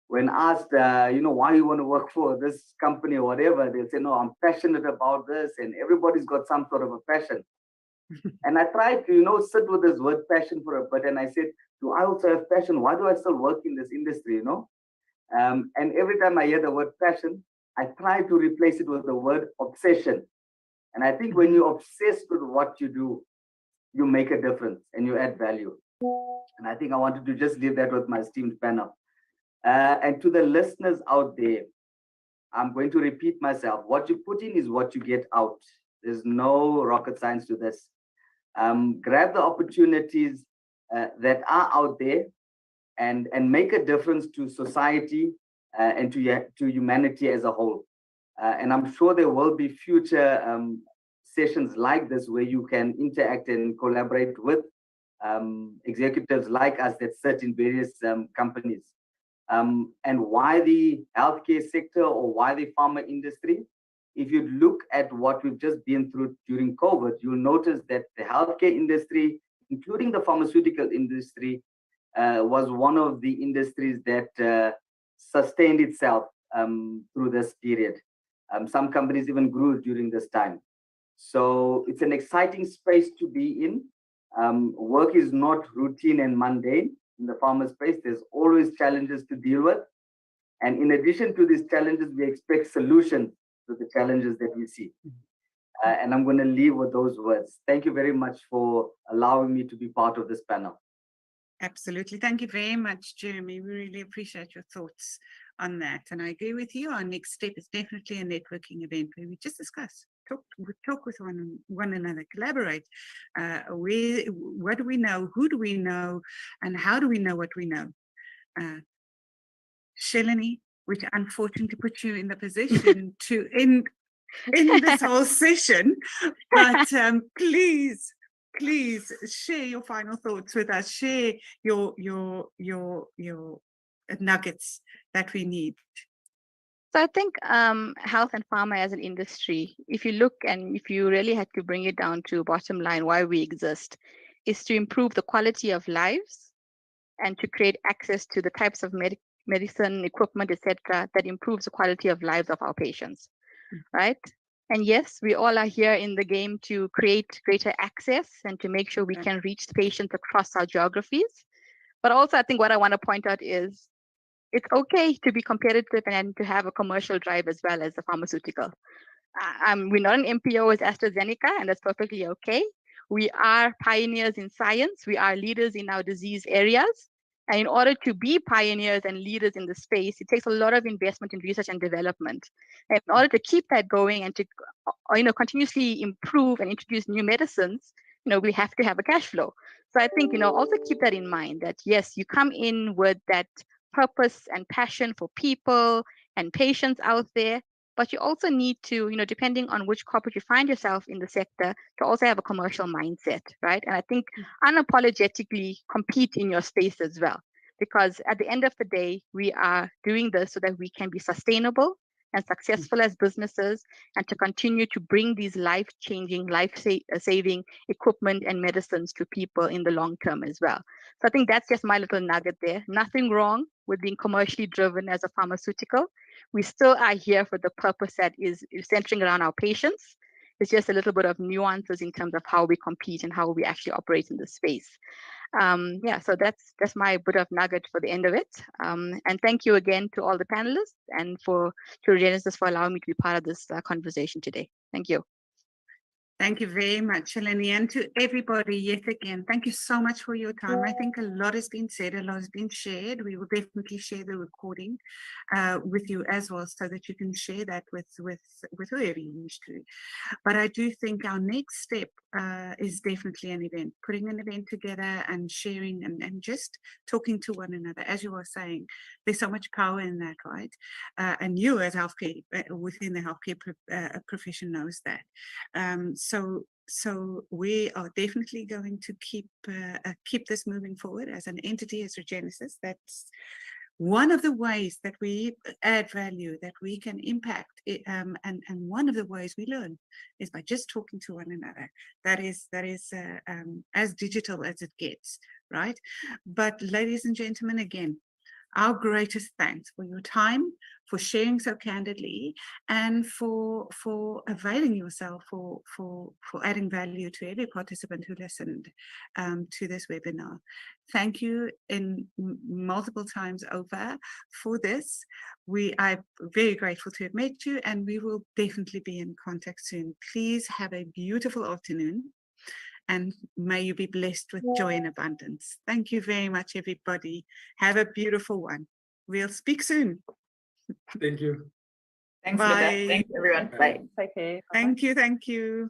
when asked, why you want to work for this company or whatever, they'll say, no, I'm passionate about this, and everybody's got some sort of a passion. And I tried to, sit with this word passion for a bit, and I said, do I also have passion? Why do I still work in this industry, And every time I hear the word passion, I try to replace it with the word obsession. And I think when you're obsessed with what you do, you make a difference and you add value. And I think I wanted to just leave that with my esteemed panel. And to the listeners out there, I'm going to repeat myself. What you put in is what you get out. There's no rocket science to this. Grab the opportunities that are out there and make a difference to society and to humanity as a whole. And I'm sure there will be future sessions like this where you can interact and collaborate with executives like us that sit in various companies. And why the healthcare sector or why the pharma industry? If you look at what we've just been through during COVID, you'll notice that the healthcare industry, including the pharmaceutical industry, was one of the industries that sustained itself through this period. Some companies even grew during this time. So it's an exciting space to be in. Work is not routine and mundane in the pharma space. There's always challenges to deal with. And in addition to these challenges, we expect solutions to the challenges that we see. And I'm going to leave with those words. Thank you very much for allowing me to be part of this panel. Absolutely. Thank you very much, Jeremy. We really appreciate your thoughts on that. And I agree with you. Our next step is definitely a networking event where we just discuss, talk with one another, collaborate. What do we know? Who do we know? And how do we know what we know? Shalini, which unfortunately put you in the position to end this whole session, but please share your final thoughts with us. Share your nuggets that we need. So I think health and pharma as an industry, if you look and if you really had to bring it down to bottom line, why we exist is to improve the quality of lives and to create access to the types of medicine, equipment, etc., that improves the quality of lives of our patients, right? And yes, we all are here in the game to create greater access and to make sure we can reach the patients across our geographies. But also, I think what I want to point out is it's okay to be competitive and to have a commercial drive as well as the pharmaceutical. We're not an MPO as AstraZeneca, and that's perfectly okay. We are pioneers in science. We are leaders in our disease areas. And in order to be pioneers and leaders in the space, it takes a lot of investment in research and development. And in order to keep that going and to continuously improve and introduce new medicines, we have to have a cash flow. So I think, also keep that in mind that, yes, you come in with that purpose and passion for people and patients out there, but you also need to, depending on which corporate you find yourself in the sector, to also have a commercial mindset, right? And I think unapologetically compete in your space as well, because at the end of the day, we are doing this so that we can be sustainable and successful as businesses and to continue to bring these life-changing, life-saving equipment and medicines to people in the long term as well. So I think that's just my little nugget there. Nothing wrong with being commercially driven as a pharmaceutical. We still are here for the purpose that is centering around our patients. It's just a little bit of nuances in terms of how we compete and how we actually operate in this space. So that's my bit of nugget for the end of it. And thank you again to all the panelists and to Regenesys for allowing me to be part of this conversation today. Thank you. Thank you very much, Shalini, and to everybody yet again. Thank you so much for your time. I think a lot has been said, a lot has been shared. We will definitely share the recording with you as well, so that you can share that with whoever you wish to. But I do think our next step is definitely an event, putting an event together and sharing and just talking to one another. As you were saying, there's so much power in that, right? And you as healthcare, within the healthcare profession knows that. So we are definitely going to keep this moving forward as an entity, as Regenesys. That's one of the ways that we add value, that we can impact it, and one of the ways we learn is by just talking to one another. That is as digital as it gets, right? But ladies and gentlemen, again, our greatest thanks for your time, for sharing so candidly, and for availing yourself, for adding value to every participant who listened to this webinar. Thank you in multiple times over for this. I'm very grateful to have met you, and we will definitely be in contact soon. Please have a beautiful afternoon, and may you be blessed with joy and abundance. Thank you very much, everybody. Have a beautiful one. We'll speak soon. Thank you. Thanks, Bye. Linda. Thanks, everyone. Bye. Take care. Thank you. Thank you.